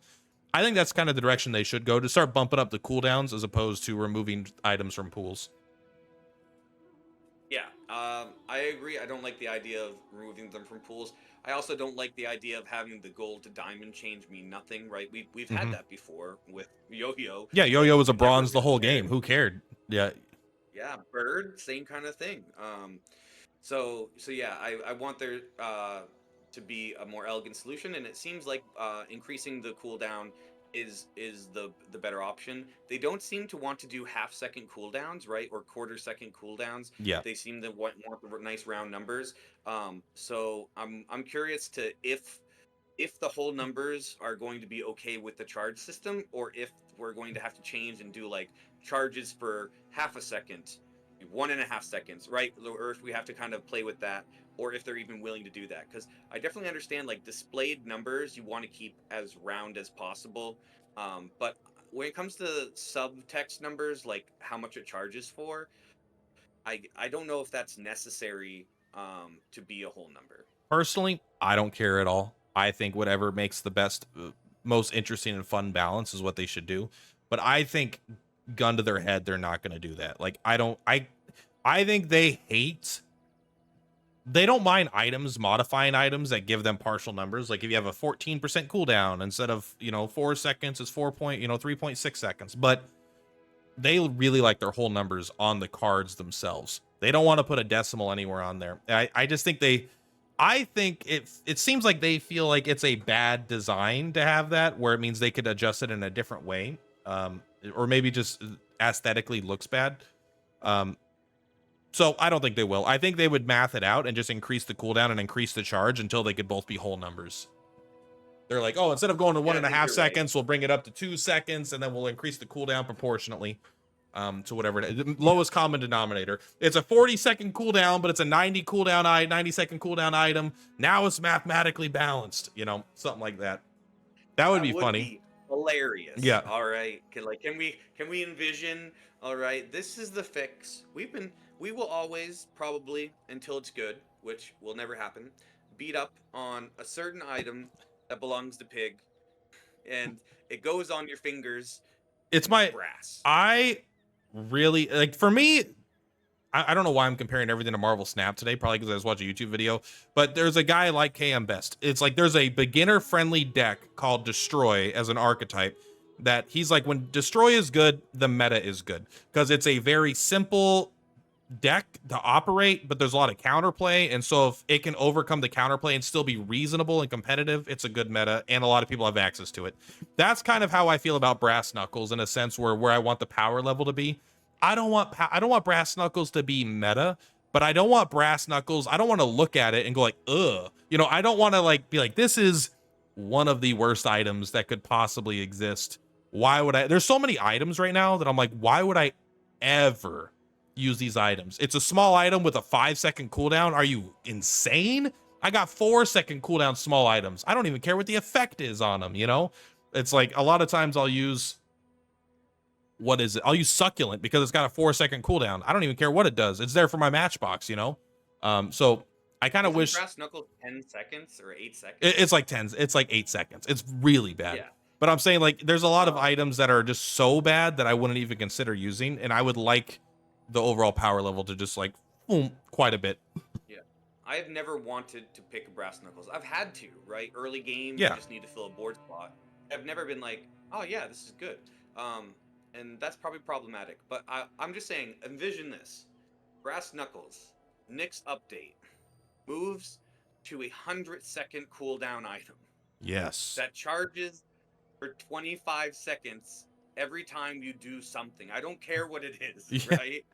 Speaker 1: I think that's kind of the direction they should go, to start bumping up the cooldowns as opposed to removing items from pools.
Speaker 2: Yeah, I agree. I don't like the idea of removing them from pools. I also don't like the idea of having the gold to diamond change mean nothing, right? We've had that before with Yo-Yo.
Speaker 1: Yeah, Yo-Yo was a
Speaker 2: Never
Speaker 1: bronze the
Speaker 2: really
Speaker 1: whole
Speaker 2: cared.
Speaker 1: game. Who cared? Yeah.
Speaker 2: Yeah, Bird, same kind of thing. So yeah, I want there to be a more elegant solution, and it seems like increasing the cooldown is the better option. They don't seem to want to do half-second cooldowns, right, or quarter-second cooldowns.
Speaker 1: Yeah.
Speaker 2: They seem to want the nice round numbers. So I'm curious to if the whole numbers are going to be okay with the charge system, or if we're going to have to change and do like charges for half a second, 1.5 seconds, right? Or if we have to kind of play with that, or if they're even willing to do that. Because I definitely understand like displayed numbers, you want to keep as round as possible. But when it comes to subtext numbers, like how much it charges for, I don't know if that's necessary to be a whole number.
Speaker 1: Personally, I don't care at all. I think whatever makes the best, most interesting and fun balance is what they should do. But I think, gun to their head, they're not going to do that. Like, I think they don't mind items, modifying items that give them partial numbers. Like if you have a 14% cooldown, instead of, 4 seconds, it's 3.6 seconds. But they really like their whole numbers on the cards themselves. They don't want to put a decimal anywhere on there. I just think I think it seems like they feel like it's a bad design to have that, where it means they could adjust it in a different way. Or maybe just aesthetically looks bad. So I don't think they will. I think they would math it out and just increase the cooldown and increase the charge until they could both be whole numbers. They're like, oh, instead of going to 1.5 seconds, right, we'll bring it up to 2 seconds, and then we'll increase the cooldown proportionately to whatever it is. The lowest common denominator. It's a 40-second cooldown, but it's a 90-second cooldown item. Now it's mathematically balanced, something like that. That would be funny.
Speaker 2: Hilarious.
Speaker 1: Yeah.
Speaker 2: All right. Can we envision? All right. This is the fix. We will always, probably until it's good, which will never happen, beat up on a certain item that belongs to Pig, and it goes on your fingers.
Speaker 1: It's my
Speaker 2: brass.
Speaker 1: I really like, for me, I don't know why I'm comparing everything to Marvel Snap today, probably because I was watching a YouTube video, but there's a guy like KM Best. It's like there's a beginner friendly deck called Destroy as an archetype that he's like, when Destroy is good, the meta is good, because it's a very simple deck to operate, but there's a lot of counterplay, and so if it can overcome the counterplay and still be reasonable and competitive, it's a good meta, and a lot of people have access to it. That's kind of how I feel about Brass Knuckles, in a sense where I want the power level to be. I don't want Brass Knuckles to be meta, but I don't want Brass Knuckles, I don't want to look at it and go like, ugh. I don't want to like be like, this is one of the worst items that could possibly exist. Why would I? There's so many items right now that I'm like, why would I ever use these items? It's a small item with a 5-second cooldown. Are you insane? I got 4-second cooldown small items. I don't even care what the effect is on them, you know? It's like a lot of times I'll use, what is it? I'll use succulent because it's got a 4-second cooldown. I don't even care what it does. It's there for my matchbox, you know? So I kind of
Speaker 2: Isn't
Speaker 1: wish
Speaker 2: Brass Knuckles 10 seconds or 8
Speaker 1: it's
Speaker 2: seconds?
Speaker 1: like 10, it's like 8 seconds. It's really bad.
Speaker 2: Yeah.
Speaker 1: But I'm saying like there's a lot of
Speaker 2: Um,
Speaker 1: items that are just so bad that I wouldn't even consider using. And I would like the overall power level to just like boom quite a bit.
Speaker 2: yeah. I have never wanted to pick Brass Knuckles. I've had to, right? Early game, you
Speaker 1: Yeah.
Speaker 2: just need to fill a board spot. I've never been like, oh yeah, this is good. Um, and that's probably problematic. But I'm just saying, envision this. Brass Knuckles, next update, moves to a 100-second cooldown item
Speaker 1: Yes.
Speaker 2: that charges for 25 seconds every time you do something. I don't care what it is,
Speaker 1: Yeah.
Speaker 2: right?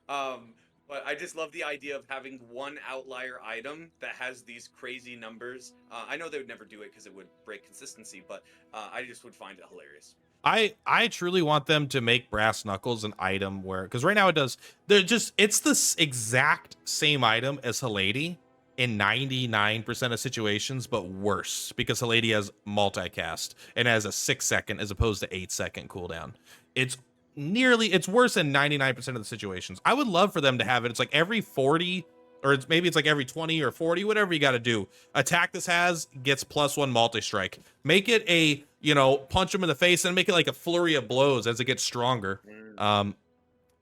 Speaker 2: Um, but I just love the idea of having one outlier item that has these crazy numbers. I know they would never do it because it would break consistency, but I just would find it hilarious.
Speaker 1: I truly want them to make Brass Knuckles an item where, because right now it does, they're just, it's the exact same item as Halady in 99% of situations, but worse because Halady has multicast and has a 6-second as opposed to 8-second cooldown. It's it's worse in 99% of the situations. I would love for them to have it. It's like every 40, or maybe it's like every 20 or 40, whatever you got to do. Attack this has gets +1 multi-strike. Make it a, punch him in the face and make it like a flurry of blows as it gets stronger.
Speaker 2: Mm.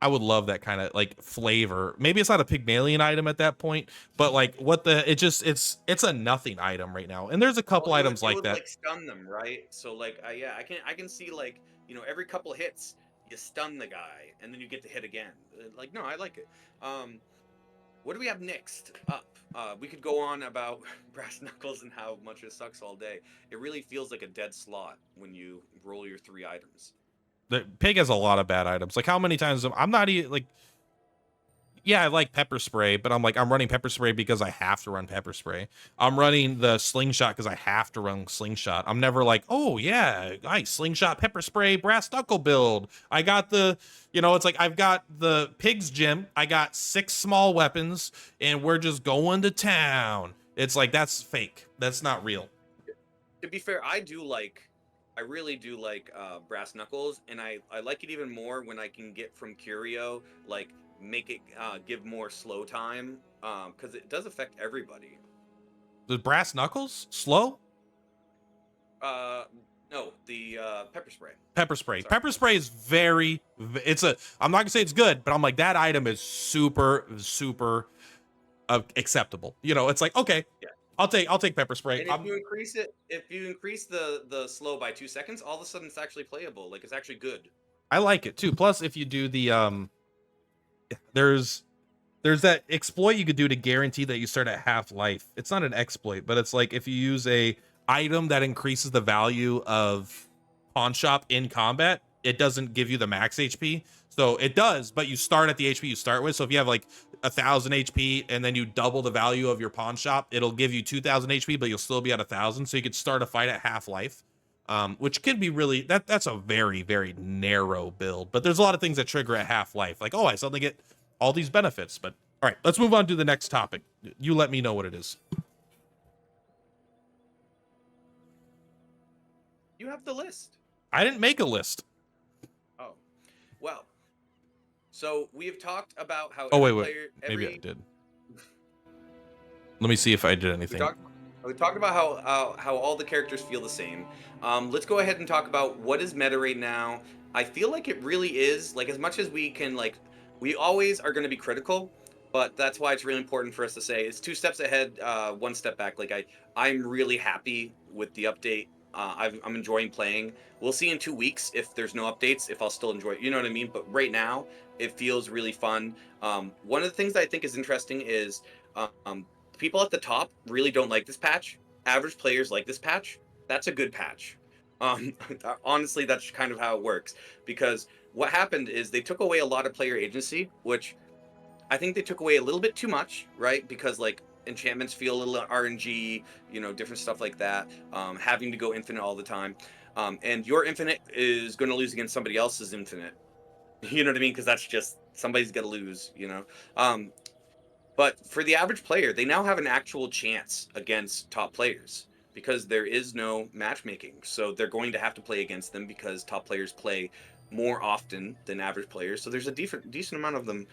Speaker 1: I would love that kind of like flavor. Maybe it's not a Pygmalion item at that point, but like it's a nothing item right now. And there's a couple
Speaker 2: Well,
Speaker 1: items
Speaker 2: it
Speaker 1: like
Speaker 2: would
Speaker 1: that.
Speaker 2: like stun them, right? So like, yeah, I can see like every couple hits you stun the guy and then you get to hit again. Like, no, I like it. Um, What do we have next up? We could go on about Brass Knuckles and how much it sucks all day. It really feels like a dead slot when you roll your 3 items.
Speaker 1: The Pig has a lot of bad items. Like how many times I'm not even like, yeah, I like pepper spray, but I'm like, I'm running pepper spray because I have to run pepper spray. I'm running the slingshot because I have to run slingshot. I'm never like, oh yeah, nice slingshot, pepper spray, brass knuckle build. I got it's like I've got the pig's gym. I got 6 small weapons, and we're just going to town. It's like that's fake. That's not real.
Speaker 2: To be fair, I really do like Brass Knuckles, and I like it even more when I can get from Curio, like make it give more slow time, because it does affect everybody.
Speaker 1: The brass knuckles slow.
Speaker 2: Uh, no, the pepper spray.
Speaker 1: Pepper spray.
Speaker 2: Sorry.
Speaker 1: Pepper spray is I'm not gonna say it's good, but I'm like, that item is super, super acceptable. It's like, okay,
Speaker 2: Yeah.
Speaker 1: I'll take pepper spray.
Speaker 2: And if you increase the slow by 2 seconds, all of a sudden it's actually playable. Like, it's actually good.
Speaker 1: I like it too. Plus, if you do the there's that exploit you could do to guarantee that you start at half life. It's not an exploit, but it's like if you use a item that increases the value of pawn shop in combat, it doesn't give you the max HP. So it does, but you start at the HP you start with. So if you have like 1,000 HP and then you double the value of your pawn shop, it'll give you 2,000 HP, but you'll still be at 1,000. So you could start a fight at half life, which can be really that's a very, very narrow build. But there's a lot of things that trigger at half life, like, oh, I suddenly get all these benefits. But all right, let's move on to the next topic. You let me know what it is.
Speaker 2: You have the list.
Speaker 1: I didn't make a list.
Speaker 2: Oh, well. So we have talked about how
Speaker 1: Oh,
Speaker 2: every
Speaker 1: wait.
Speaker 2: player,
Speaker 1: Maybe I did. Let me see if I did anything.
Speaker 2: We talked about how all the characters feel the same. Let's go ahead and talk about what is meta right now. I feel like it really is, like, as much as we can, like, we always are going to be critical, but that's why it's really important for us to say it's 2 steps ahead, 1 step back. Like, I'm really happy with the update. I'm enjoying playing. We'll see in 2 weeks if there's no updates, if I'll still enjoy it. You know what I mean? But right now, it feels really fun. One of the things that I think is interesting is people at the top really don't like this patch. Average players like this patch. That's a good patch. Honestly, that's kind of how it works. Because what happened is they took away a lot of player agency, which I think they took away a little bit too much, right? Because, like, enchantments feel a little RNG, different stuff like that. Having to go infinite all the time, and your infinite is going to lose against somebody else's infinite. You know what I mean? Because that's just somebody's got to lose. Um, but for the average player, they now have an actual chance against top players because there is no matchmaking. So they're going to have to play against them because top players play more often than average players. So there's a decent amount of them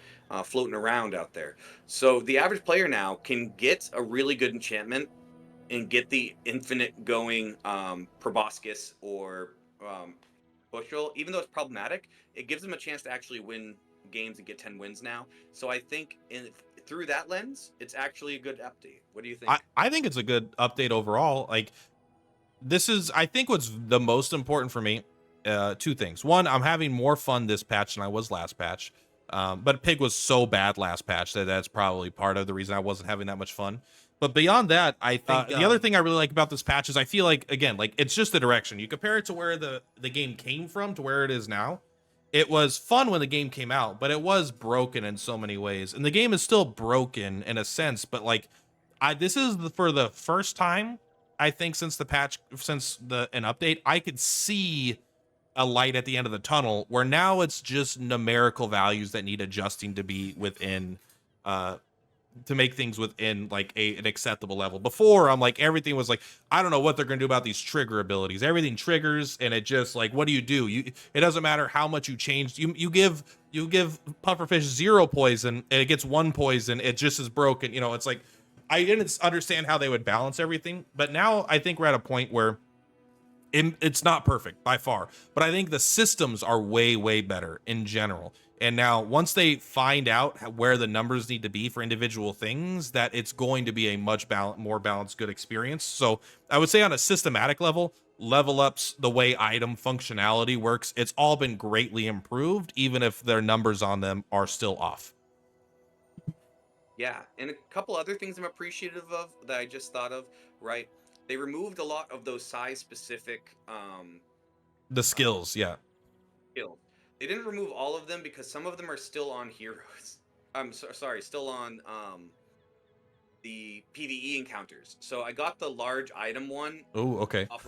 Speaker 2: floating around out there. So the average player now can get a really good enchantment and get the infinite going proboscis or bushel. Even though it's problematic, it gives them a chance to actually win games and get 10 wins now. So I think through that lens, it's actually a good update. What do you think?
Speaker 1: I think it's a good update overall. Like, this is, I think, what's the most important for me. Two things. One, I'm having more fun this patch than I was last patch. But Pig was so bad last patch that that's probably part of the reason I wasn't having that much fun. But beyond that, I think the other thing I really like about this patch is I feel like, again, like, it's just the direction. You compare it to where the game came from to where it is now. It was fun when the game came out, but it was broken in so many ways. And the game is still broken in a sense, but like, this is for the first time I think since the patch, since an update, I could see a light at the end of the tunnel where now it's just numerical values that need adjusting to be within to make things within like an acceptable level. Before, I'm like, everything was like, I don't know what they're gonna do about these trigger abilities. Everything triggers, and it just like, what do? It doesn't matter how much you change. You give pufferfish 0 poison, and it gets 1 poison. It just is broken. It's like, I didn't understand how they would balance everything, but now I think we're at a point where it's not perfect by far, but I think the systems are way better in general. And now once they find out where the numbers need to be for individual things, that it's going to be a much more balanced, good experience. So I would say on a systematic level, level ups, the way item functionality works, it's all been greatly improved, even if their numbers on them are still off.
Speaker 2: Yeah, and a couple other things I'm appreciative of that I just thought of, right? They removed a lot of those size specific
Speaker 1: The
Speaker 2: uh,
Speaker 1: skills, yeah.
Speaker 2: skills. They didn't remove all of them because some of them are still on heroes. Sorry, still on the PvE encounters. So I got the large item one
Speaker 1: Oh, okay.
Speaker 2: off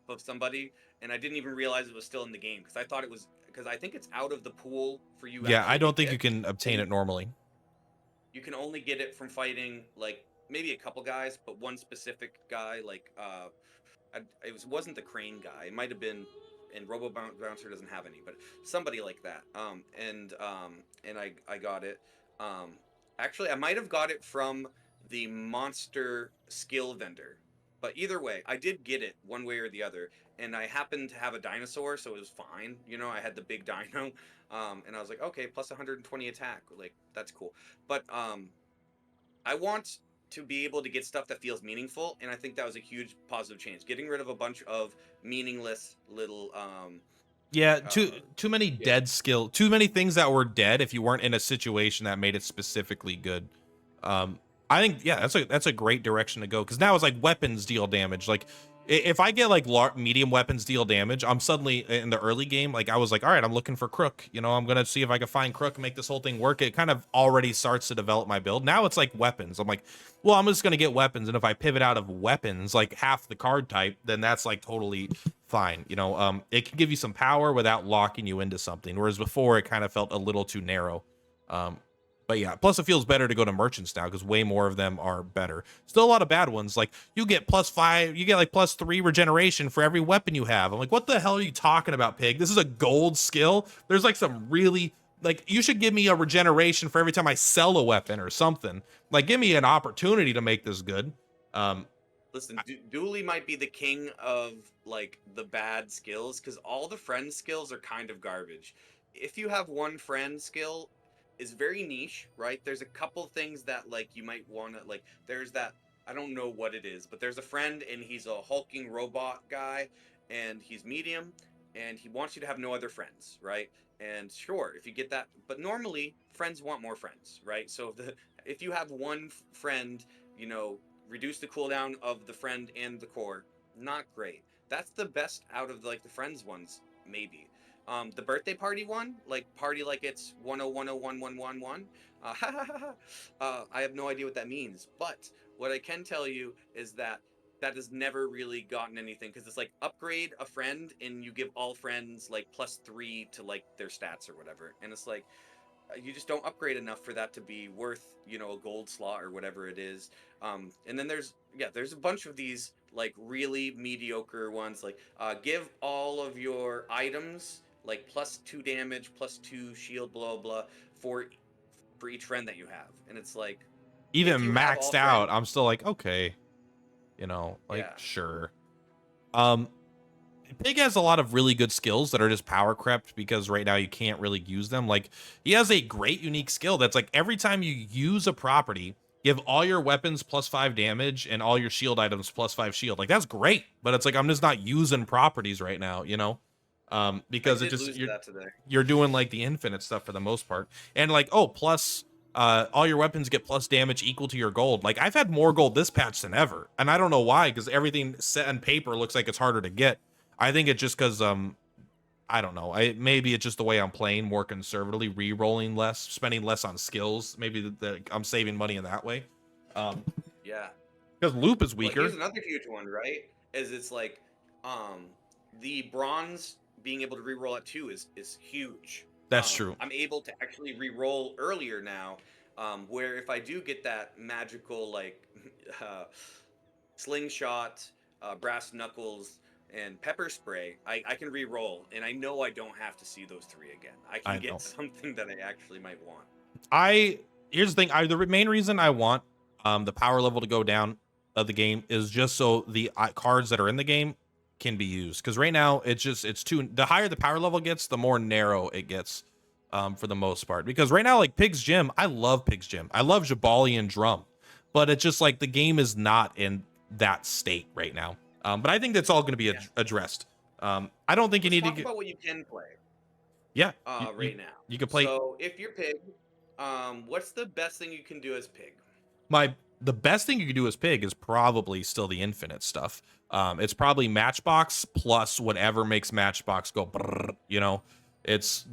Speaker 2: of somebody, and I didn't even realize it was still in the game because I thought it was because I think it's out of the pool for you
Speaker 1: Yeah, I
Speaker 2: actually to
Speaker 1: don't think you
Speaker 2: get,
Speaker 1: can obtain
Speaker 2: and
Speaker 1: it normally.
Speaker 2: you can only get it from fighting like maybe a couple guys, but one specific guy like wasn't the crane guy. It might have been, and Bouncer doesn't have any, but somebody like that. And I got it. Um, Actually, I might have got it from the monster skill vendor. But either way, I did get it one way or the other, and I happened to have a dinosaur, so it was fine. I had the big dino, and I was like, okay, plus 120 attack, like that's cool. But I want to be able to get stuff that feels meaningful, and I think that was a huge positive change. Getting rid of a bunch of meaningless little
Speaker 1: Yeah,
Speaker 2: uh
Speaker 1: too many
Speaker 2: yeah.
Speaker 1: too many things that were dead if you weren't in a situation that made it specifically good. Um, I think, yeah, that's a great direction to go, because now it's like weapons deal damage. Like, if I get like medium weapons deal damage, I'm suddenly in the early game. Like, I was like, all right, I'm looking for Crook. I'm gonna see if I can find Crook and make this whole thing work. It kind of already starts to develop my build. Now it's like weapons. I'm like, well, I'm just gonna get weapons, and if I pivot out of weapons, like half the card type, then that's like totally fine. It can give you some power without locking you into something, whereas before it kind of felt a little too narrow. Um, but yeah, plus it feels better to go to merchants now because way more of them are better. Still a lot of bad ones. Like, you get +5, you get like +3 regeneration for every weapon you have. I'm like, what the hell are you talking about, Pig? This is a gold skill. There's like some really, like, you should give me a regeneration for every time I sell a weapon or something. Like, give me an opportunity to make this good. Um,
Speaker 2: Listen, Dooley might be the king of like the bad skills because all the friend skills are kind of garbage. If you have one friend skill, is very niche, right? There's a couple things that like you might want to like. There's that, I don't know what it is, but there's a friend and he's a hulking robot guy, and he's medium, and he wants you to have no other friends, right? And sure, if you get that, but normally friends want more friends, right? So if you have one friend, you know reduce the cooldown of the friend and the core. Not great. That's the best out of like the friends ones, maybe. The birthday party one, like party like it's 1010111. I have no idea what that means, but what I can tell you is that that has never really gotten anything because it's like upgrade a friend and you give all friends like +3 to like their stats or whatever, and it's like you just don't upgrade enough for that to be worth a gold slot or whatever it is. And then there's a bunch of these like really mediocre ones like give all of your items like +2 damage, +2 shield, blah blah, for each friend that you have, and it's like if you
Speaker 1: Even
Speaker 2: have all
Speaker 1: maxed out,
Speaker 2: friends.
Speaker 1: I'm still like, okay, like
Speaker 2: Yeah.
Speaker 1: sure. Um, Pig has a lot of really good skills that are just power crept because right now you can't really use them. Like he has a great unique skill that's like every time you use a property, give all your weapons +5 damage and all your shield items +5 shield. Like that's great, but it's like I'm just not using properties right now,
Speaker 2: I
Speaker 1: because it
Speaker 2: did
Speaker 1: just
Speaker 2: lose that today.
Speaker 1: you're doing like the infinite stuff for the most part. And like, oh, plus all your weapons get plus damage equal to your gold. Like I've had more gold this patch than ever. And I don't know why, because everything set on paper looks like it's harder to get. I think it's just because I don't know. Maybe it's just the way I'm playing more conservatively, re-rolling less, spending less on skills. Maybe I'm saving money in that way. Um,
Speaker 2: Yeah.
Speaker 1: because loop is
Speaker 2: Well, here's
Speaker 1: weaker.
Speaker 2: another huge one, right? Is it's like um the bronze being able to reroll at 2 is huge.
Speaker 1: That's true.
Speaker 2: I'm able to actually reroll earlier now, where if I do get that magical like uh, slingshot, brass knuckles, and pepper spray, I can re-roll, and I know I don't have to see those 3 again. I can
Speaker 1: I
Speaker 2: get
Speaker 1: know.
Speaker 2: something that I actually might want.
Speaker 1: I Here's the thing. The main reason I want the power level to go down of the game is just so the cards that are in the game can be used. Because right now it's too, the higher the power level gets, the more narrow it gets for the most part. Because right now, like Pig's Gym, I love Pig's Gym. I love Jabali and Drum, but it's just like the game is not in that state right now. But I think that's all going to be
Speaker 2: Yeah.
Speaker 1: addressed. I don't think you
Speaker 2: Let's
Speaker 1: need to
Speaker 2: talk
Speaker 1: get.
Speaker 2: about what you can play
Speaker 1: Yeah,
Speaker 2: right now.
Speaker 1: you can play.
Speaker 2: So if you're Pig, what's the best thing you can do as Pig?
Speaker 1: The best thing you can do as Pig is probably still the infinite stuff. It's probably Matchbox plus whatever makes Matchbox go brrr, it's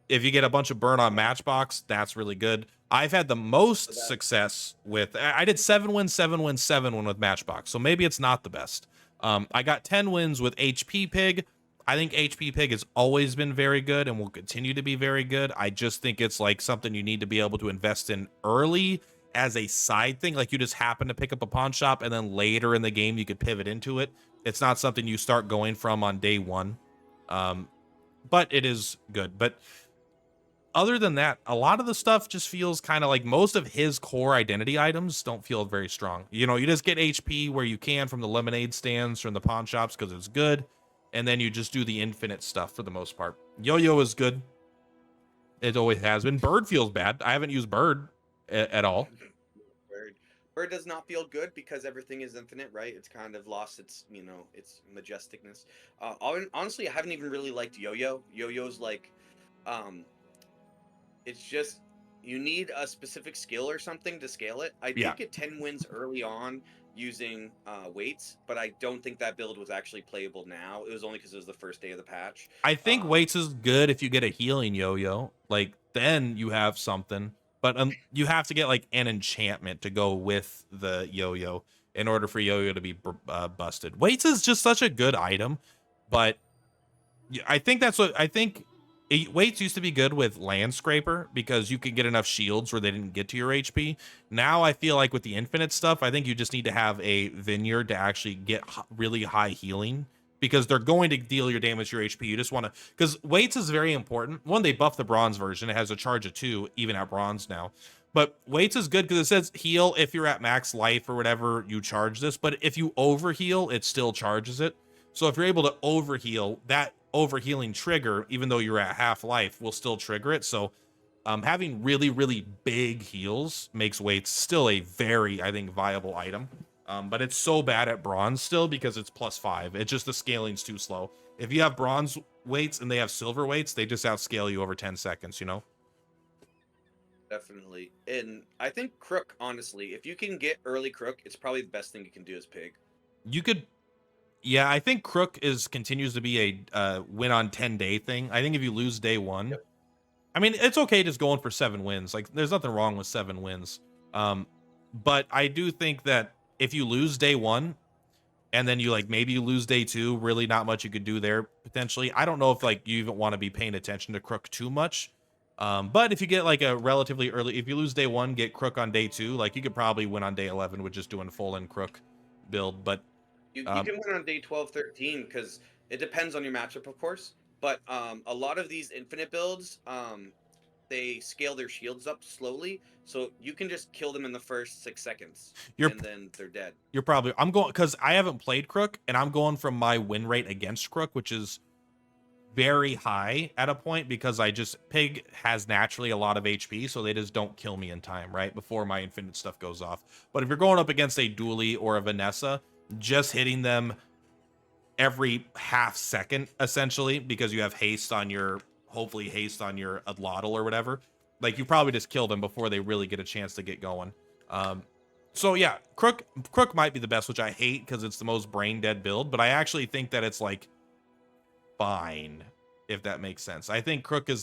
Speaker 1: if you get a bunch of burn on Matchbox, that's really good. I've had the
Speaker 2: So
Speaker 1: most
Speaker 2: that
Speaker 1: success with, I did 7 wins, 7 wins, 7 win with Matchbox, so maybe it's not the best. I got 10 wins with HP Pig. I think HP Pig has always been very good and will continue to be very good. I just think it's like something you need to be able to invest in early as a side thing. Like you just happen to pick up a pawn shop and then later in the game you could pivot into it. It's not something you start going from on day one. Um, but it is good. But other than that, a lot of the stuff just feels kind of like most of his core identity items don't feel very strong. You just get HP where you can from the lemonade stands, from the pawn shops because it's good. And then you just do the infinite stuff for the most part. Yo-Yo is good. It always has been. Bird feels bad. I haven't used Bird at all.
Speaker 2: Bird. Bird does not feel good because everything is infinite, right? It's kind of lost its majesticness. Honestly, I haven't even really liked Yo-Yo. Yo-Yo's like, um, it's just you need a specific skill or something to scale it. I
Speaker 1: Yeah.
Speaker 2: did get 10 wins early on using weights, but I don't think that build was actually playable now. It was only because it was the first day of the patch.
Speaker 1: I think
Speaker 2: Um,
Speaker 1: weights is good if you get a healing yo-yo. Like then you have something. But you have to get like an enchantment to go with the yo-yo in order for yo-yo to be busted. Weights is just such a good item, but I think that's what I think. Weights used to be good with Land Scraper because you could get enough shields where they didn't get to your HP. Now I feel like with the infinite stuff, I think you just need to have a vineyard to actually get really high healing because they're going to deal your damage to your HP. You just want to, because weights is very important. One, they buffed the bronze version. It has a charge of 2, even at bronze now. But weights is good because it says heal if you're at max life or whatever, you charge this. But if you overheal, it still charges it. So if you're able to overheal, that overhealing trigger, even though you're at half life, will still trigger it. So having really, really big heals makes weights still a very, I think, viable item. But it's so bad at bronze still because it's +5. It's just the scaling's too slow. If you have bronze weights and they have silver weights, they just outscale you over 10 seconds.
Speaker 2: Definitely. And I think Crook, honestly, if you can get early Crook, it's probably the best thing you can do as Pig.
Speaker 1: You could Yeah, I think Crook is continues to be a win on 10-day thing. I think if you lose day one,
Speaker 2: Yep.
Speaker 1: I mean, it's okay just going for 7 wins. Like, there's nothing wrong with 7 wins. Um, but I do think that if you lose day one and then you like maybe you lose day two, really not much you could do there potentially. I don't know if like you even want to be paying attention to Crook too much. But if you get like a relatively early, if you lose day one, get Crook on day two, like you could probably win on day 11 with just doing full in Crook build. But
Speaker 2: You
Speaker 1: um,
Speaker 2: can win on day 12, 13 because it depends on your matchup, of course. But a lot of these infinite builds, they scale their shields up slowly, so you can just kill them in the first 6 seconds,
Speaker 1: you're
Speaker 2: and then they're dead.
Speaker 1: you're probably I'm going because I haven't played Crook and I'm going from my win rate against Crook, which is very high at a point because I just Pig has naturally a lot of HP, so they just don't kill me in time, right? Before my infinite stuff goes off. But if you're going up against a Dooley or a Vanessa, just hitting them every half second, essentially, because you have haste on your hopefully haste on your Adlotl or whatever. Like you probably just kill them before they really get a chance to get going. So yeah, Crook might be the best, which I hate because it's the most brain dead build, but I actually think that it's like fine, if that makes sense. I think Crook is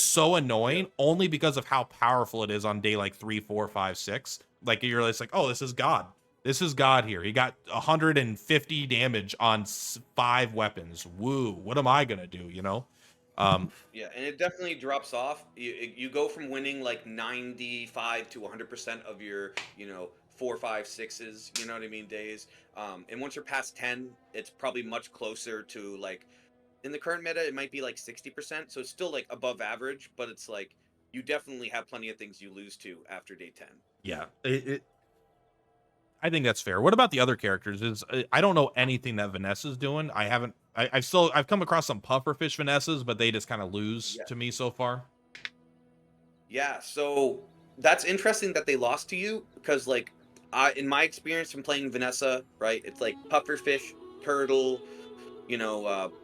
Speaker 1: so
Speaker 2: Yeah.
Speaker 1: annoying only because of how powerful it is on day like 3, 4, 5, 6. Like you're just like, oh, this is God. This is God here. He got 150 damage on 5 weapons. Woo. What am I gonna do? You know? Um,
Speaker 2: Yeah, and it definitely drops off. You go from winning like 95 to 100% of your, 4, 5, 6s, you know what I mean, days. And once you're past 10, it's probably much closer to like in the current meta, it might be like 60%. So it's still like above average, but it's like you definitely have plenty of things you lose to after day 10.
Speaker 1: yeah. I think that's fair. What about the other characters? I don't know anything that Vanessa's doing. I haven't. I've come across some pufferfish Vanessas, but they just kind of lose
Speaker 2: Yeah.
Speaker 1: to me so far.
Speaker 2: Yeah, so that's interesting that they lost to you because, like, in my experience from playing Vanessa, right, it's like pufferfish, turtle,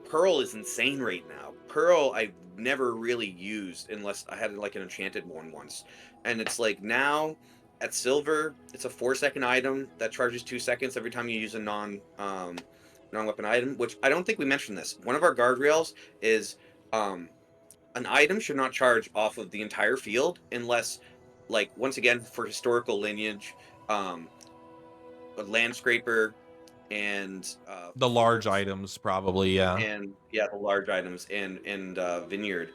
Speaker 2: Pearl is insane right now. Pearl I've never really used unless I had like an enchanted one once. And it's like now at silver, it's a 4 second item that charges 2 seconds every time you use a non-weapon item, which I don't think we mentioned this. One of our guardrails is um an item should not charge off of the entire field unless, like, once again for historical lineage, um a land scraper and
Speaker 1: The large
Speaker 2: fort
Speaker 1: items, probably, yeah.
Speaker 2: and yeah, the large items and vineyard.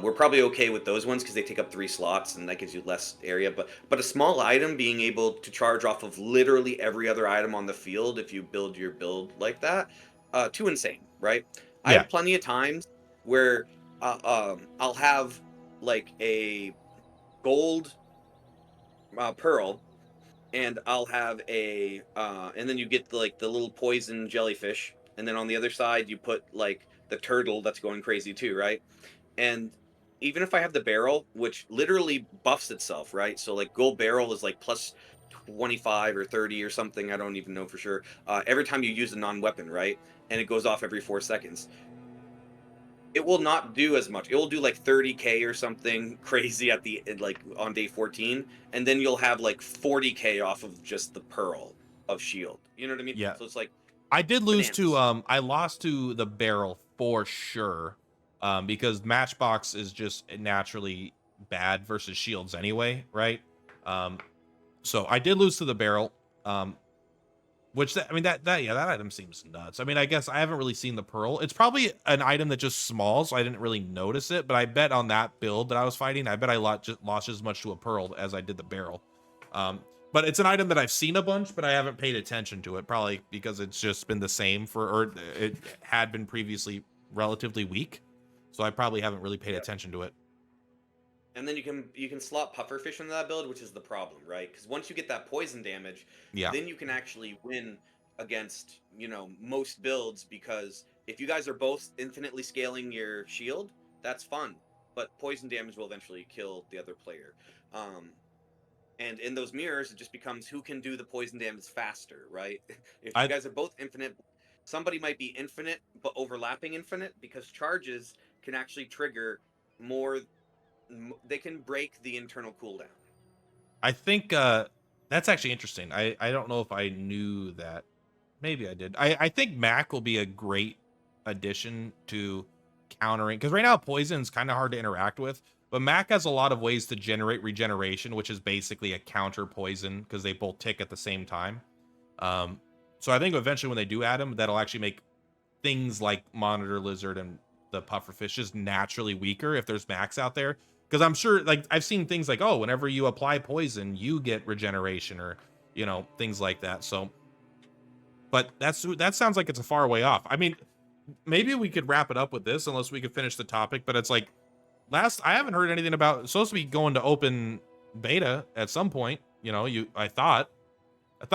Speaker 2: We're probably okay with those ones because they take up 3 slots and that gives you less area. But a small item being able to charge off of literally every other item on the field if you build your build like that, too insane, right? I
Speaker 1: Yeah.
Speaker 2: have plenty of times where I'll have like a gold pearl and I'll have and then you get the little poison jellyfish, and then on the other side you put like the turtle that's going crazy too, right? And even if I have the barrel, which literally buffs itself, right? So like gold barrel is like plus 25 or 30 or something, I don't even know for sure. Every time you use a non-weapon, right? And it goes off every 4 seconds. It will not do as much. It will do like 30k or something crazy like on day 14, and then you'll have like 40k off of just the pearl of shield. You know what I mean?
Speaker 1: Yeah.
Speaker 2: So it's like
Speaker 1: I did lose to
Speaker 2: bananas.
Speaker 1: I lost to the barrel for sure. Because Matchbox is just naturally bad versus shields anyway, right? Um so I did lose to the barrel. Which I mean that yeah, that item seems nuts. I mean, I guess I haven't really seen the pearl. It's probably an item that just small, so I didn't really notice it. But I bet on that build that I was fighting, I bet I lost as much to a pearl as I did the barrel. But it's an item that I've seen a bunch, but I haven't paid attention to it. Probably because it's just been the same or it had been previously relatively weak, so I probably haven't really paid
Speaker 2: Yeah.
Speaker 1: attention to it.
Speaker 2: And then you can slot pufferfish into that build, which is the problem, right? Because once you get that poison damage,
Speaker 1: Yeah,
Speaker 2: then you can actually win against most builds. Because if you guys are both infinitely scaling your shield, that's fun. But poison damage will eventually kill the other player. Um, and in those mirrors, it just becomes who can do the poison damage faster, right? If you
Speaker 1: I
Speaker 2: guys are both infinite, somebody might be infinite but overlapping infinite because charges can actually trigger more they can break the internal cooldown.
Speaker 1: I think that's actually interesting. I don't know if I knew that. Maybe I did. I think Mac will be a great addition to countering, because right now poison's kind of hard to interact with, but Mac has a lot of ways to generate regeneration, which is basically a counter poison because they both tick at the same time. Um, so I think eventually when they do add him, that'll actually make things like Monitor Lizard and the Pufferfish just naturally weaker if there's Max out there. Because I'm sure, like, I've seen things like, oh, whenever you apply poison, you get regeneration or, things like that. So, but that sounds like it's a far way off. I mean, maybe we could wrap it up with this unless we could finish the topic, but it's like I haven't heard anything about it's supposed to be going to open beta at some point. I thought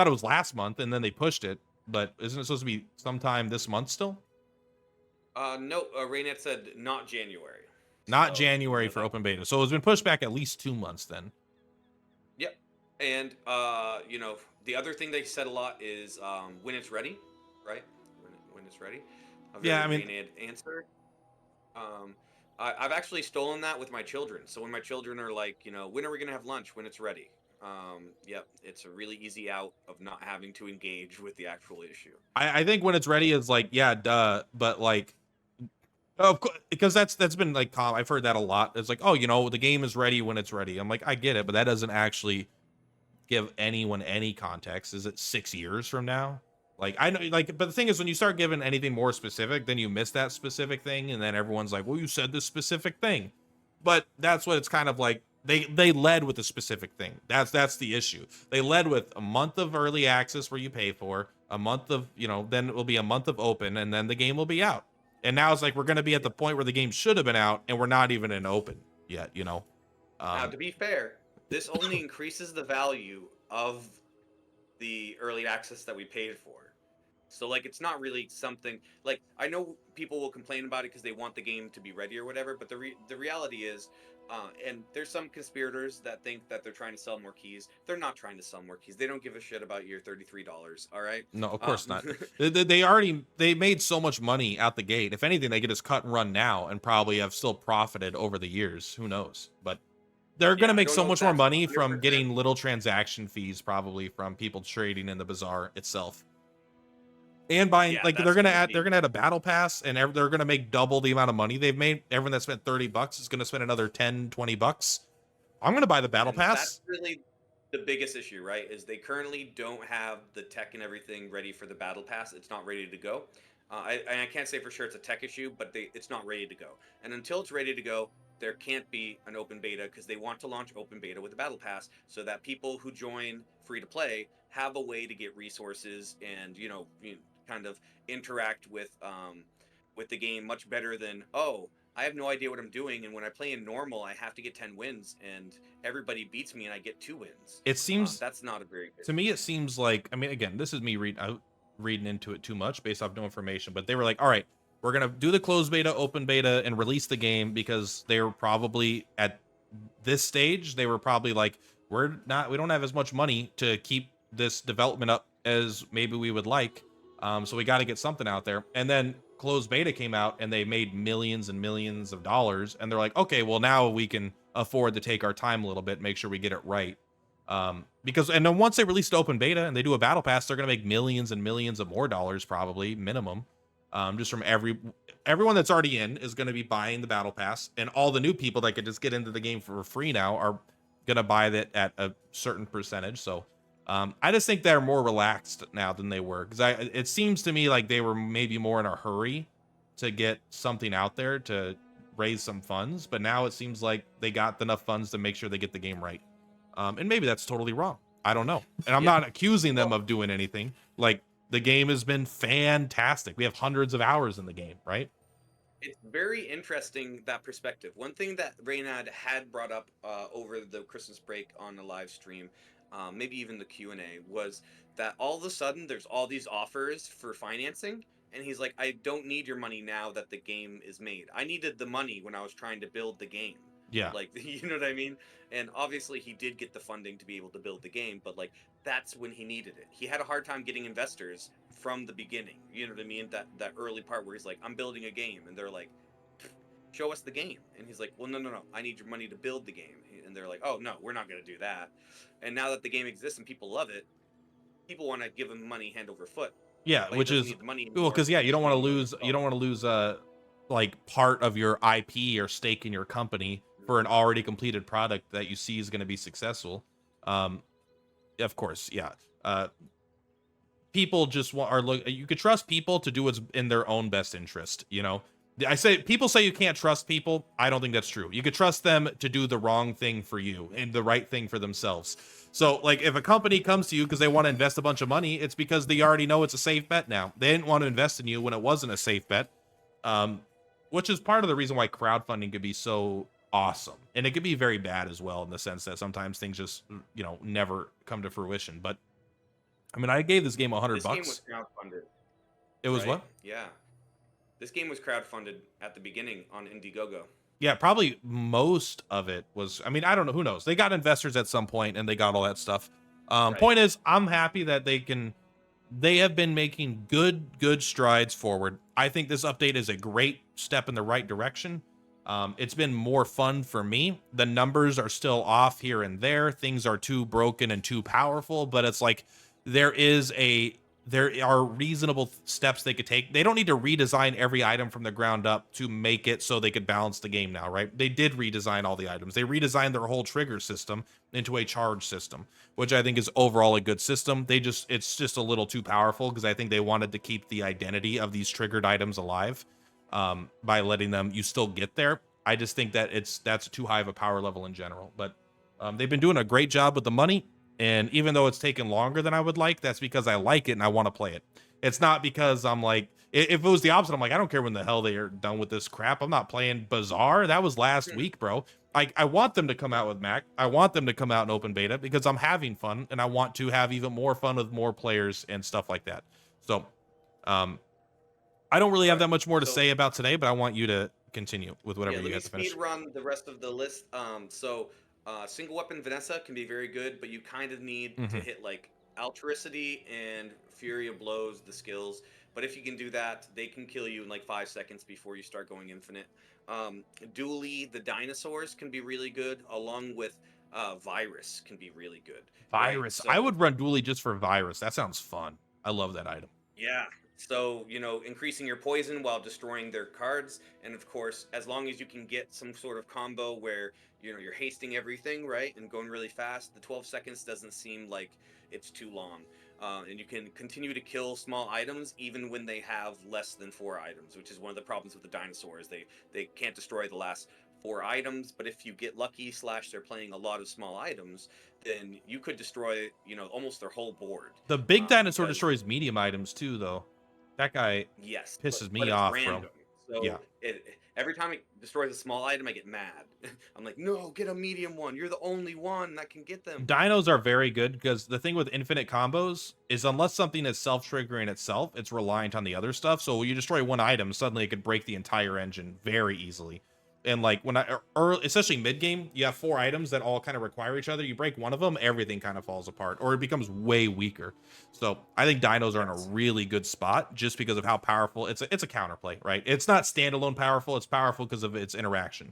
Speaker 1: it was last month and then they pushed it, but isn't it supposed to be sometime this month still?
Speaker 2: No, Raynet said not January.
Speaker 1: Not
Speaker 2: So,
Speaker 1: January for
Speaker 2: that,
Speaker 1: open beta. So it's been pushed back at least 2 months then.
Speaker 2: yep. And, the other thing they said a lot is when it's ready, right? When it's ready. A
Speaker 1: Yeah,
Speaker 2: very
Speaker 1: I mean,
Speaker 2: Raynet answer. Um, I've actually stolen that with my children. So when my children are like, when are we going to have lunch? When it's ready. Yep, it's a really easy out of not having to engage with the actual issue.
Speaker 1: I think when it's ready is like, yeah, duh, but like, of course, because that's been like, I've heard that a lot. It's like, oh, the game is ready when it's ready. I'm like, I get it, but that doesn't actually give anyone any context. Is it 6 years from now? Like, I know, like, but the thing is, when you start giving anything more specific, then you miss that specific thing, and then everyone's like, well, you said this specific thing. But that's what it's kind of like. They led with a specific thing. That's the issue. They led with a month of early access where you pay for a month of, then it will be a month of open, and then the game will be out. And now it's like we're going to be at the point where the game should have been out, and we're not even in open yet.
Speaker 2: Now,
Speaker 1: Um,
Speaker 2: to be fair, this only increases the value of the early access that we paid for. So like it's not really something like I know people will complain about it because they want the game to be ready or whatever, but the reality is, and there's some conspirators that think that they're trying to sell more keys. They're not trying to sell more keys. They don't give a shit about your $33. All right.
Speaker 1: No, of course
Speaker 2: Um,
Speaker 1: not. They made so much money out the gate. If anything, they could just cut and run now and probably have still profited over the years. Who knows? But they're
Speaker 2: yeah,
Speaker 1: gonna
Speaker 2: I
Speaker 1: make
Speaker 2: don't
Speaker 1: so
Speaker 2: know if
Speaker 1: much more
Speaker 2: that's
Speaker 1: money from
Speaker 2: 100%.
Speaker 1: getting little transaction fees, probably from people trading in the bazaar itself. And buying,
Speaker 2: Yeah,
Speaker 1: like,
Speaker 2: that's gonna
Speaker 1: they're
Speaker 2: be.
Speaker 1: gonna add a battle pass, and they're gonna make double the amount of money they've made. Everyone that spent $30 is gonna spend another 10-20 bucks. I'm gonna buy the battle
Speaker 2: And that's
Speaker 1: pass.
Speaker 2: really the biggest issue, right? Is they currently don't have the tech and everything ready for the battle pass. It's not ready to go. I can't say for sure it's a tech issue, but it's not ready to go. And until it's ready to go, there can't be an open beta because they want to launch open beta with the battle pass so that people who join free to play have a way to get resources and kind of interact with the game much better than I have no idea what I'm doing, and when I play in normal, I have to get 10 wins, and everybody beats me, and I get 2 wins.
Speaker 1: It seems
Speaker 2: That's not a very good.
Speaker 1: to me, it seems like, I mean, again, this is me reading into it too much based off no information, but they were like, all right, we're gonna do the closed beta, open beta, and release the game because they were probably at this stage. They were probably like, we don't have as much money to keep this development up as maybe we would like. So we got to get something out there. And then closed beta came out and they made millions and millions of dollars. And they're like, okay, well, now we can afford to take our time a little bit, make sure we get it right. And then once they release the open beta and they do a battle pass, they're going to make millions and millions of more dollars, probably minimum. Just from everyone that's already in is going to be buying the battle pass, and all the new people that could just get into the game for free now are going to buy that at a certain percentage. So I just think they're more relaxed now than they were, because it seems to me like they were maybe more in a hurry to get something out there to raise some funds, but now it seems like they got enough funds to make sure they get the game right. And maybe that's totally wrong. I don't know. And I'm
Speaker 2: Yeah.
Speaker 1: not accusing them
Speaker 2: Well,
Speaker 1: of doing anything. Like, the game has been fantastic. We have hundreds of hours in the game, right?
Speaker 2: it's very interesting that perspective. One thing that Reynad had brought up over the Christmas break on the live stream, maybe even the Q&A, was that all of a sudden there's all these offers for financing, and he's like, I don't need your money now that the game is made. I needed the money when I was trying to build the game.
Speaker 1: Yeah.
Speaker 2: Like, you know what I mean? And obviously he did get the funding to be able to build the game, but like that's when he needed it. He had a hard time getting investors from the beginning. You know what I mean? That early part where he's like, I'm building a game, and they're like, show us the game. And he's like, well, no, I need your money to build the game. And they're like, oh no, we're not going to do that. And now that the game exists and people love it, people want to give him money hand over foot.
Speaker 1: Yeah,
Speaker 2: but he
Speaker 1: which
Speaker 2: doesn't
Speaker 1: is
Speaker 2: need the money
Speaker 1: well,
Speaker 2: anymore
Speaker 1: because yeah, you
Speaker 2: because
Speaker 1: don't
Speaker 2: he
Speaker 1: want to
Speaker 2: made money
Speaker 1: lose
Speaker 2: from
Speaker 1: you don't
Speaker 2: golf.
Speaker 1: want to lose like part of your IP or stake in your company for an
Speaker 2: Mhm.
Speaker 1: already completed product that you see is going to be successful. Um, of course, yeah. Uh, people just want are look. You could trust people to do what's in their own best interest. You know, I say people say you can't trust people. I don't think that's true. You could trust them to do the wrong thing for you and the right thing for themselves. So, like, if a company comes to you because they want to invest a bunch of money, it's because they already know it's a safe bet now. They didn't want to invest in you when it wasn't a safe bet, um, which is part of the reason why crowdfunding could be so awesome. And it could be very bad as well in the sense that sometimes things just, never come to fruition. But I mean, I gave this game a hundred
Speaker 2: This game was
Speaker 1: bucks.
Speaker 2: crowdfunded,
Speaker 1: It was
Speaker 2: right?
Speaker 1: what?
Speaker 2: Yeah. This game was crowdfunded at the beginning on Indiegogo.
Speaker 1: Yeah, probably most of it was. I mean, I don't know. Who knows? They got investors at some point, and they got all that stuff.
Speaker 2: Right.
Speaker 1: Point is, I'm happy that they have been making good strides forward. I think this update is a great step in the right direction. It's been more fun for me. The numbers are still off here and there. Things are too broken and too powerful, but it's like there is a there are reasonable steps they could take. They don't need to redesign every item from the ground up to make it so they could balance the game now, right? They did redesign all the items. They redesigned their whole trigger system into a charge system, which I think is overall a good system. It's just a little too powerful because I think they wanted to keep the identity of these triggered items alive, by letting them you still get there. I just think that that's too high of a power level in general. But they've been doing a great job with the money, and even though it's taken longer than I would like, that's because I like it and I want to play it. It's not because I'm like, if it was the opposite, I'm like, I don't care when the hell they are done with this crap. I'm not playing Bazaar. That was last week, bro. I want them to come out with Mac. I want them to come out in open beta because I'm having fun and I want to have even more fun with more players and stuff like that. So, um, I don't really
Speaker 2: All
Speaker 1: have
Speaker 2: right.
Speaker 1: that much more to
Speaker 2: So
Speaker 1: say about today, but I want you to continue with
Speaker 2: yeah,
Speaker 1: whatever
Speaker 2: let
Speaker 1: you
Speaker 2: me
Speaker 1: have to
Speaker 2: speed
Speaker 1: finish.
Speaker 2: run the rest of the list. Single weapon Vanessa can be very good, but you kind of need to
Speaker 1: Hmm.
Speaker 2: hit like Altruicity and Fury of Blows, the skills. But if you can do that, they can kill you in like 5 seconds before you start going infinite. Um, Dually, the dinosaurs can be really good, along with Virus can be really good, right?
Speaker 1: Virus. I
Speaker 2: So
Speaker 1: would run Dually just for Virus. That sounds fun. I love that item.
Speaker 2: yeah. So, increasing your poison while destroying their cards. And of course, as long as you can get some sort of combo where, you're hasting everything, right? And going really fast, the 12 seconds doesn't seem like it's too long. And you can continue to kill small items even when they have less than 4 items, which is one of the problems with the dinosaurs. They can't destroy the last 4 items, but if you get lucky slash they're playing a lot of small items, then you could destroy, almost their whole board.
Speaker 1: The big dinosaur
Speaker 2: Because
Speaker 1: destroys medium items too, though. That guy
Speaker 2: Yes, but
Speaker 1: pisses
Speaker 2: but
Speaker 1: me
Speaker 2: it's
Speaker 1: off, bro.
Speaker 2: random.
Speaker 1: Yeah.
Speaker 2: So every time it destroys a small item, I get mad. I'm like, no, get a medium one. You're the only one that can get them.
Speaker 1: Dinos are very good because the thing with infinite combos is unless something is self-triggering itself, it's reliant on the other stuff. So when you destroy one item, suddenly it could break the entire engine very easily. And like when especially mid game, you have 4 items that all kind of require each other. You break one of them, everything kind of falls apart, or it becomes way weaker. So I think dinos are in a
Speaker 2: Yes,
Speaker 1: really good spot just because of how powerful it's a counterplay, right? It's not standalone powerful, it's powerful because of its interaction.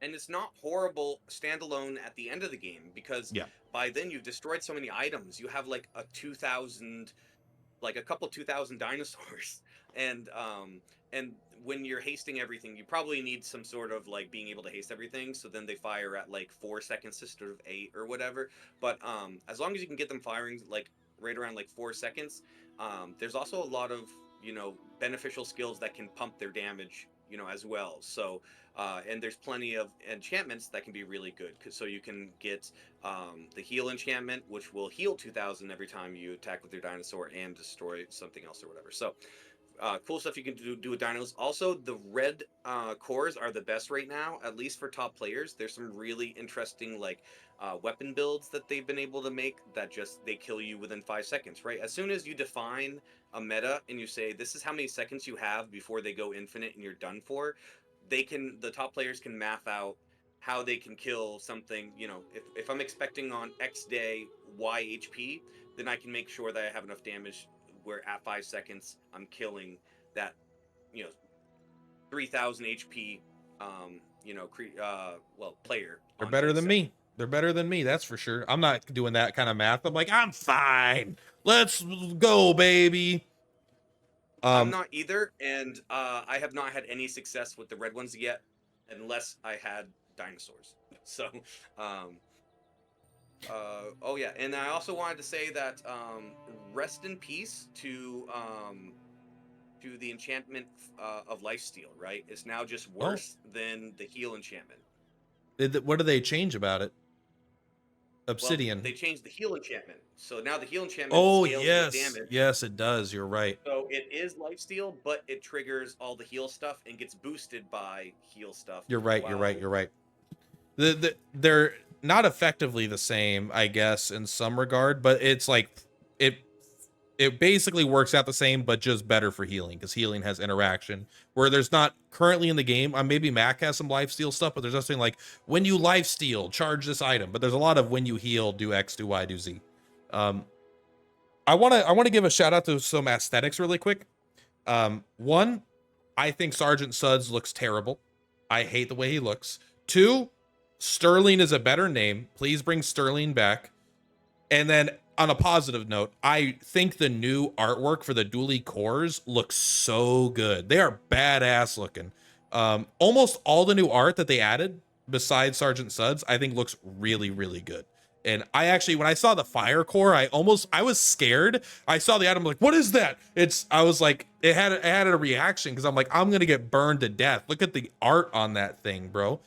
Speaker 2: and it's not horrible standalone at the end of the game because
Speaker 1: Yeah.
Speaker 2: by then you've destroyed so many items. You have like a couple 2,000 dinosaurs, and when you're hasting everything, you probably need some sort of like being able to haste everything. So then they fire at like 4 seconds instead of 8 or whatever. But as long as you can get them firing like right around like 4 seconds, there's also a lot of beneficial skills that can pump their damage as well. So and there's plenty of enchantments that can be really good. So you can get the heal enchantment, which will heal 2,000 every time you attack with your dinosaur and destroy something else or whatever. So cool stuff you can do with dinos. Also, the red cores are the best right now, at least for top players. There's some really interesting like weapon builds that they've been able to make that just they kill you within 5 seconds, right? As soon as you define a meta and you say this is how many seconds you have before they go infinite and you're done for, the top players can math out how they can kill something. If I'm expecting on X day Y HP, then I can make sure that I have enough damage where at 5 seconds I'm killing that you know 3,000 HP player
Speaker 1: They're
Speaker 2: on
Speaker 1: better
Speaker 2: day
Speaker 1: than
Speaker 2: 7.
Speaker 1: me. They're better than me, that's for sure. I'm not doing that kind of math. I'm like, I'm fine. Let's go, baby.
Speaker 2: I'm
Speaker 1: Um,
Speaker 2: not either, and I have not had any success with the red ones yet, unless I had dinosaurs. So, um, oh yeah, and I also wanted to say that rest in peace to the enchantment of lifesteal. Right, it's now just
Speaker 1: oh,
Speaker 2: worse than the heal enchantment.
Speaker 1: what do they change about it?
Speaker 2: Well,
Speaker 1: Obsidian.
Speaker 2: they changed the heal enchantment, so now the heal enchantment
Speaker 1: Oh,
Speaker 2: scales with
Speaker 1: yes.
Speaker 2: damage.
Speaker 1: Yes, it does. You're right.
Speaker 2: So it is lifesteal, but it triggers all the heal stuff and gets boosted by heal stuff.
Speaker 1: You're right. You're right.
Speaker 2: Wow.
Speaker 1: You're right. They're not effectively the same, I guess, in some regard, but it's like it it basically works out the same, but just better for healing because healing has interaction where there's not currently in the game. Maybe Mac has some life steal stuff, but there's nothing like when you life steal, charge this item. But there's a lot of when you heal, do X, do Y, do Z. Um, I wanna give a shout out to some aesthetics really quick. One, I think Sergeant Suds looks terrible. I hate the way he looks. Two, Sterling is a better name. Please bring Sterling back. And then on a positive note, I think the new artwork for the dually cores looks so good. They are badass looking. Almost all the new art that they added besides Sergeant Suds, I think looks really, really good. And I actually, when I saw the fire core, I was scared. I saw the item, like, what is that? I was like, it had a reaction because I'm like, I'm gonna get burned to death. Look at the art on that thing, bro.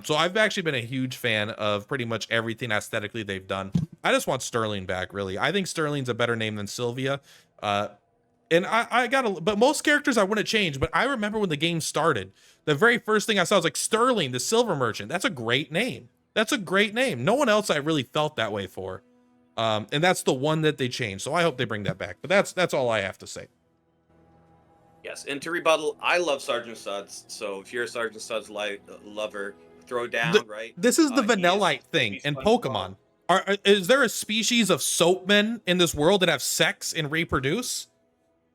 Speaker 1: So I've actually been a huge fan of pretty much everything aesthetically they've done. I just want Sterling back, really. I think Sterling's a better name than Sylvia. And I got but most characters I wouldn't change. But I remember when the game started, the very first thing I saw was like Sterling, the Silver Merchant. That's a great name. That's a great name. No one else I really felt that way for. And that's the one that they changed. So I hope they bring that back. But that's all I have to say.
Speaker 2: Yes, and to rebuttal, I love Sergeant Suds. So if you're a Sergeant Suds lover, throw
Speaker 1: The,
Speaker 2: down, right?
Speaker 1: this is the
Speaker 2: He is
Speaker 1: Vanillite
Speaker 2: supposed to
Speaker 1: thing
Speaker 2: be
Speaker 1: in
Speaker 2: SpongeBob.
Speaker 1: Pokemon. Is there a species of soap men in this world that have sex and reproduce?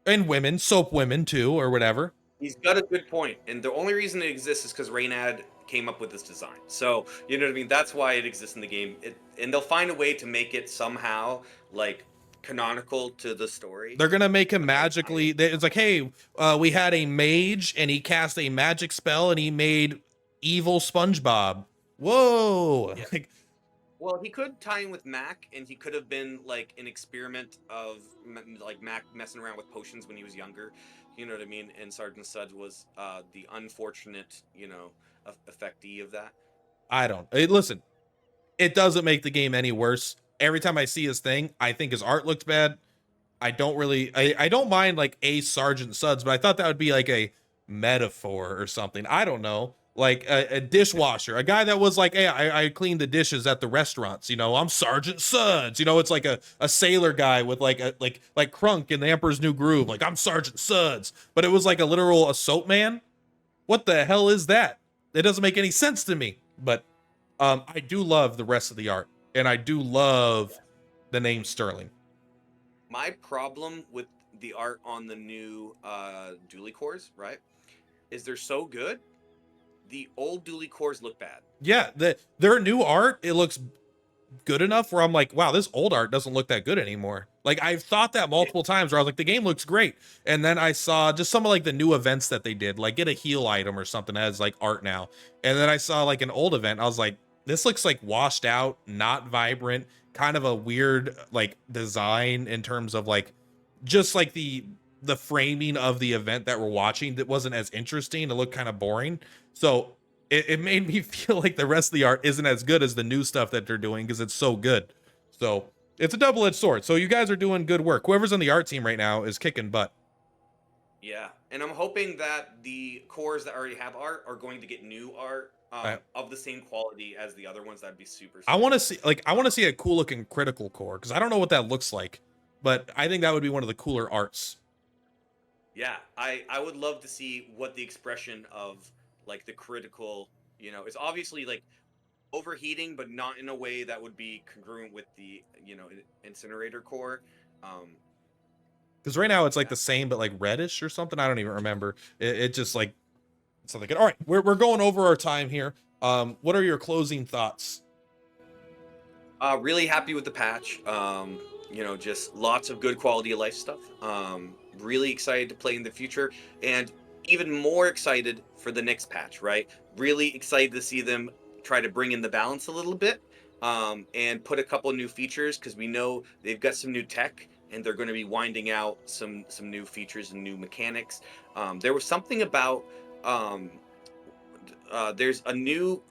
Speaker 1: And women, soap women too, or whatever.
Speaker 2: He's got a good point, and the only reason it exists is because Reynad came up with this design. So you know what I mean. That's why it exists in the game. And they'll find a way to make it somehow like canonical to the story.
Speaker 1: They're gonna make him
Speaker 2: But
Speaker 1: magically. It's like, hey, we had a mage and he cast a magic spell and he made evil SpongeBob. Whoa!
Speaker 2: yeah.
Speaker 1: Like,
Speaker 2: Well, he could tie in with Mac, and he could have been like an experiment of like Mac messing around with potions when he was younger. You know what I mean? And Sergeant Suds was the unfortunate, effectee of that.
Speaker 1: I don't. Listen, it doesn't make the game any worse. Every time I see his thing, I think his art looks bad. I don't really. I don't mind like a Sergeant Suds, but I thought that would be like a metaphor or something. I don't know. Like a dishwasher, a guy that was like, hey, I clean the dishes at the restaurants. I'm Sergeant Suds. It's like a sailor guy with like like Crunk in the Emperor's New Groove. Like, I'm Sergeant Suds, but it was like a soap man. What the hell is that? It doesn't make any sense to me. But I do love the rest of the art, and I do love the name Sterling.
Speaker 2: My problem with the art on the new Dually cores, right, is they're so good. The old Dually cores look bad.
Speaker 1: Yeah, their new art, it looks good enough where I'm like, wow, this old art doesn't look that good anymore. Like, I've thought that multiple times where I was like, the game looks great. And then I saw just some of like the new events that they did, like get a heal item or something that has like art now. And then I saw like an old event. I was like, this looks like washed out, not vibrant, kind of a weird like design in terms of like just like the framing of the event that we're watching that wasn't as interesting. It looked kind of boring. So it made me feel like the rest of the art isn't as good as the new stuff that they're doing because it's so good. So it's a double-edged sword. So you guys are doing good work. Whoever's on the art team right now is kicking butt.
Speaker 2: Yeah, and I'm hoping that the cores that already have art are going to get new art of the same quality as the other ones. That'd be super.
Speaker 1: I want to see a cool looking critical core because I don't know what that looks like, but I think that would be one of the cooler arts.
Speaker 2: Yeah, I would love to see what the expression of like the critical, it's obviously like overheating, but not in a way that would be congruent with the incinerator core.
Speaker 1: Because right now it's like
Speaker 2: Yeah.
Speaker 1: the same but like reddish or something. I don't even remember. It just like something good. All right, we're going over our time here. What are your closing thoughts?
Speaker 2: Really happy with the patch. You know, just lots of good quality of life stuff. Really excited to play in the future, and even more excited for the next patch. Right? Really excited to see them try to bring in the balance a little bit, and put a couple of new features because we know they've got some new tech, and they're going to be winding out some new features and new mechanics. There was something about um, there's a new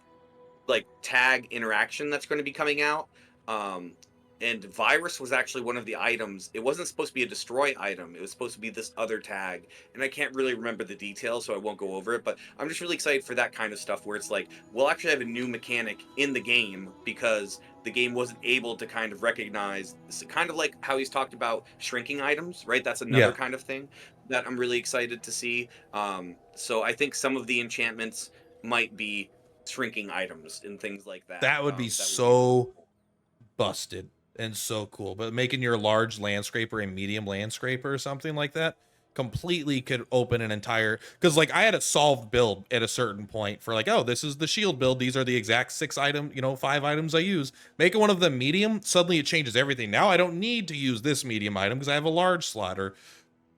Speaker 2: like tag interaction that's going to be coming out. Um, and virus was actually one of the items. It wasn't supposed to be a destroy item. It was supposed to be this other tag, and I can't really remember the details, so I won't go over it. But I'm just really excited for that kind of stuff, where it's like we'll actually have a new mechanic in the game because the game wasn't able to kind of recognize, kind of like how he's talked about shrinking items, right? That's another
Speaker 1: Yeah,
Speaker 2: kind of thing that I'm really excited to see. So I think some of the enchantments might be shrinking items and things like that.
Speaker 1: that would be
Speaker 2: That would be really
Speaker 1: so
Speaker 2: cool.
Speaker 1: busted and so cool. But making your large land scraper a medium land scraper or something like that completely could open an entire, because like I had a solved build at a certain point for like, oh, this is the shield build, these are the exact 6 item, 5 items I use. Making one of them medium, suddenly it changes everything. Now I don't need to use this medium item because I have a large slot. Or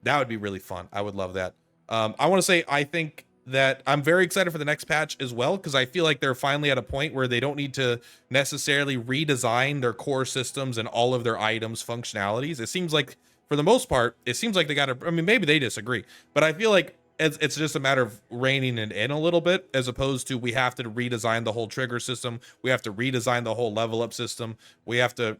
Speaker 1: that would be really fun. I would love that. I want to say I think that I'm very excited for the next patch as well, because I feel like they're finally at a point where they don't need to necessarily redesign their core systems and all of their items functionalities. It seems like for the most part, it seems like they got to, I mean, maybe they disagree, but I feel like it's just a matter of reining it in a little bit, as opposed to we have to redesign the whole trigger system. We have to redesign the whole level up system. We have to,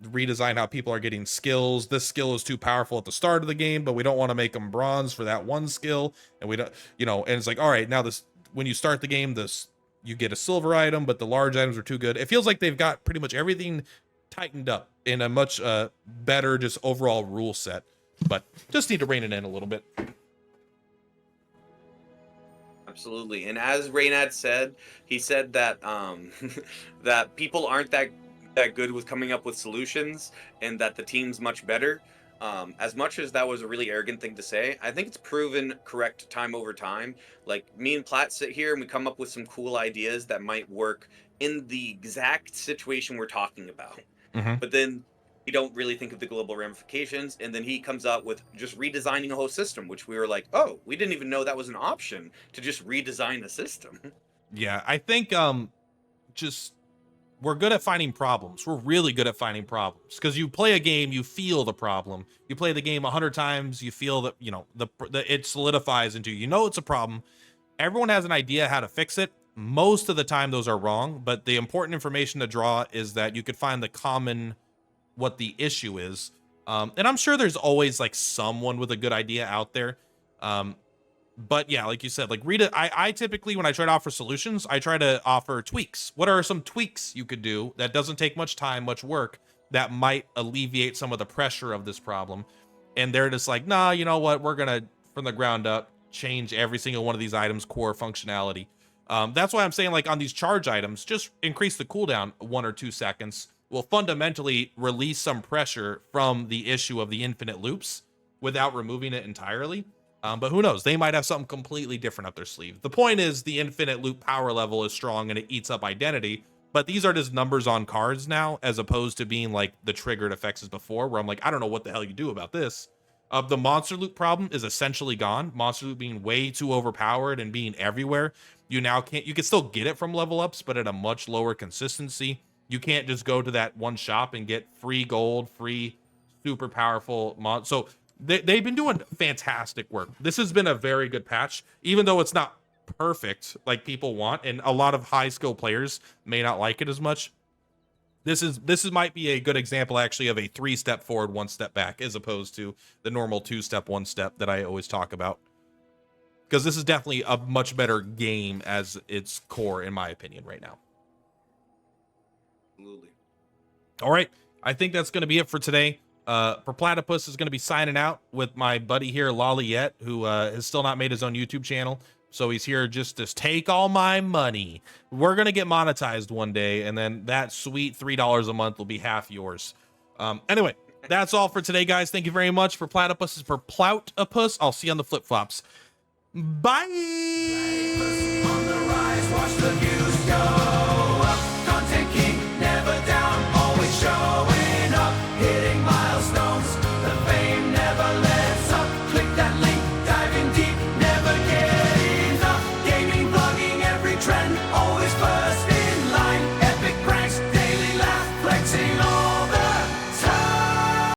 Speaker 1: redesign how people are getting skills. This skill is too powerful at the start of the game, but we don't want to make them bronze for that one skill. And we don't, and it's like, all right, now this, when you start the game, this, you get a silver item, but the large items are too good. It feels like they've got pretty much everything tightened up in a much better just overall rule set, but just need to rein it in a little bit.
Speaker 2: Absolutely. And as Reynad said, he said that that people aren't that good with coming up with solutions, and that the team's much better. As much as that was a really arrogant thing to say, I think it's proven correct time over time. Like me and Platt sit here and we come up with some cool ideas that might work in the exact situation we're talking about.
Speaker 1: Mm-hmm.
Speaker 2: But then we don't really think of the global ramifications, and then he comes out with just redesigning a whole system, which we were like, oh, we didn't even know that was an option, to just redesign the system.
Speaker 1: Yeah, I think just we're good at finding problems. We're really good at finding problems, because you play a game, you feel the problem. You play the game 100 times, you feel that, the it solidifies into, it's a problem. Everyone has an idea how to fix it. Most of the time those are wrong, but the important information to draw is that you could find the common, what the issue is. And I'm sure there's always like someone with a good idea out there. Um, but yeah, like you said, like I typically, when I try to offer solutions, I try to offer tweaks. What are some tweaks you could do that doesn't take much time, much work, that might alleviate some of the pressure of this problem? And they're just like, nah, you know what? We're gonna, from the ground up, change every single one of these items' core functionality. That's why I'm saying, like, on these charge items, just increase the cooldown 1 or 2 seconds will fundamentally release some pressure from the issue of the infinite loops without removing it entirely. But who knows? They might have something completely different up their sleeve. The point is, the infinite loop power level is strong and it eats up identity. But these are just numbers on cards now, as opposed to being like the triggered effects as before, where I'm like, I don't know what the hell you do about this. The monster loop problem is essentially gone. Monster loop being way too overpowered and being everywhere. You now can't, you can still get it from level ups, but at a much lower consistency. You can't just go to that one shop and get free gold, free super powerful mod. So they've been doing fantastic work. This has been a very good patch, even though it's not perfect like people want, and a lot of high skill players may not like it as much. This might be a good example actually of a 3-step forward, 1 step back, as opposed to the normal 2-step, 1 step that I always talk about. Because this is definitely a much better game as its core, in my opinion, right now.
Speaker 2: Absolutely.
Speaker 1: All right, I think that's going to be it for today. For Platypus is going to be signing out with my buddy here, Lolliet, who has still not made his own YouTube channel. So he's here just to take all my money. We're going to get monetized one day, and then that sweet $3 a month will be half yours. Anyway, that's all for today, guys. Thank you very much. For Platypus is for Ploutopus. I'll see you on the flip-flops. Bye!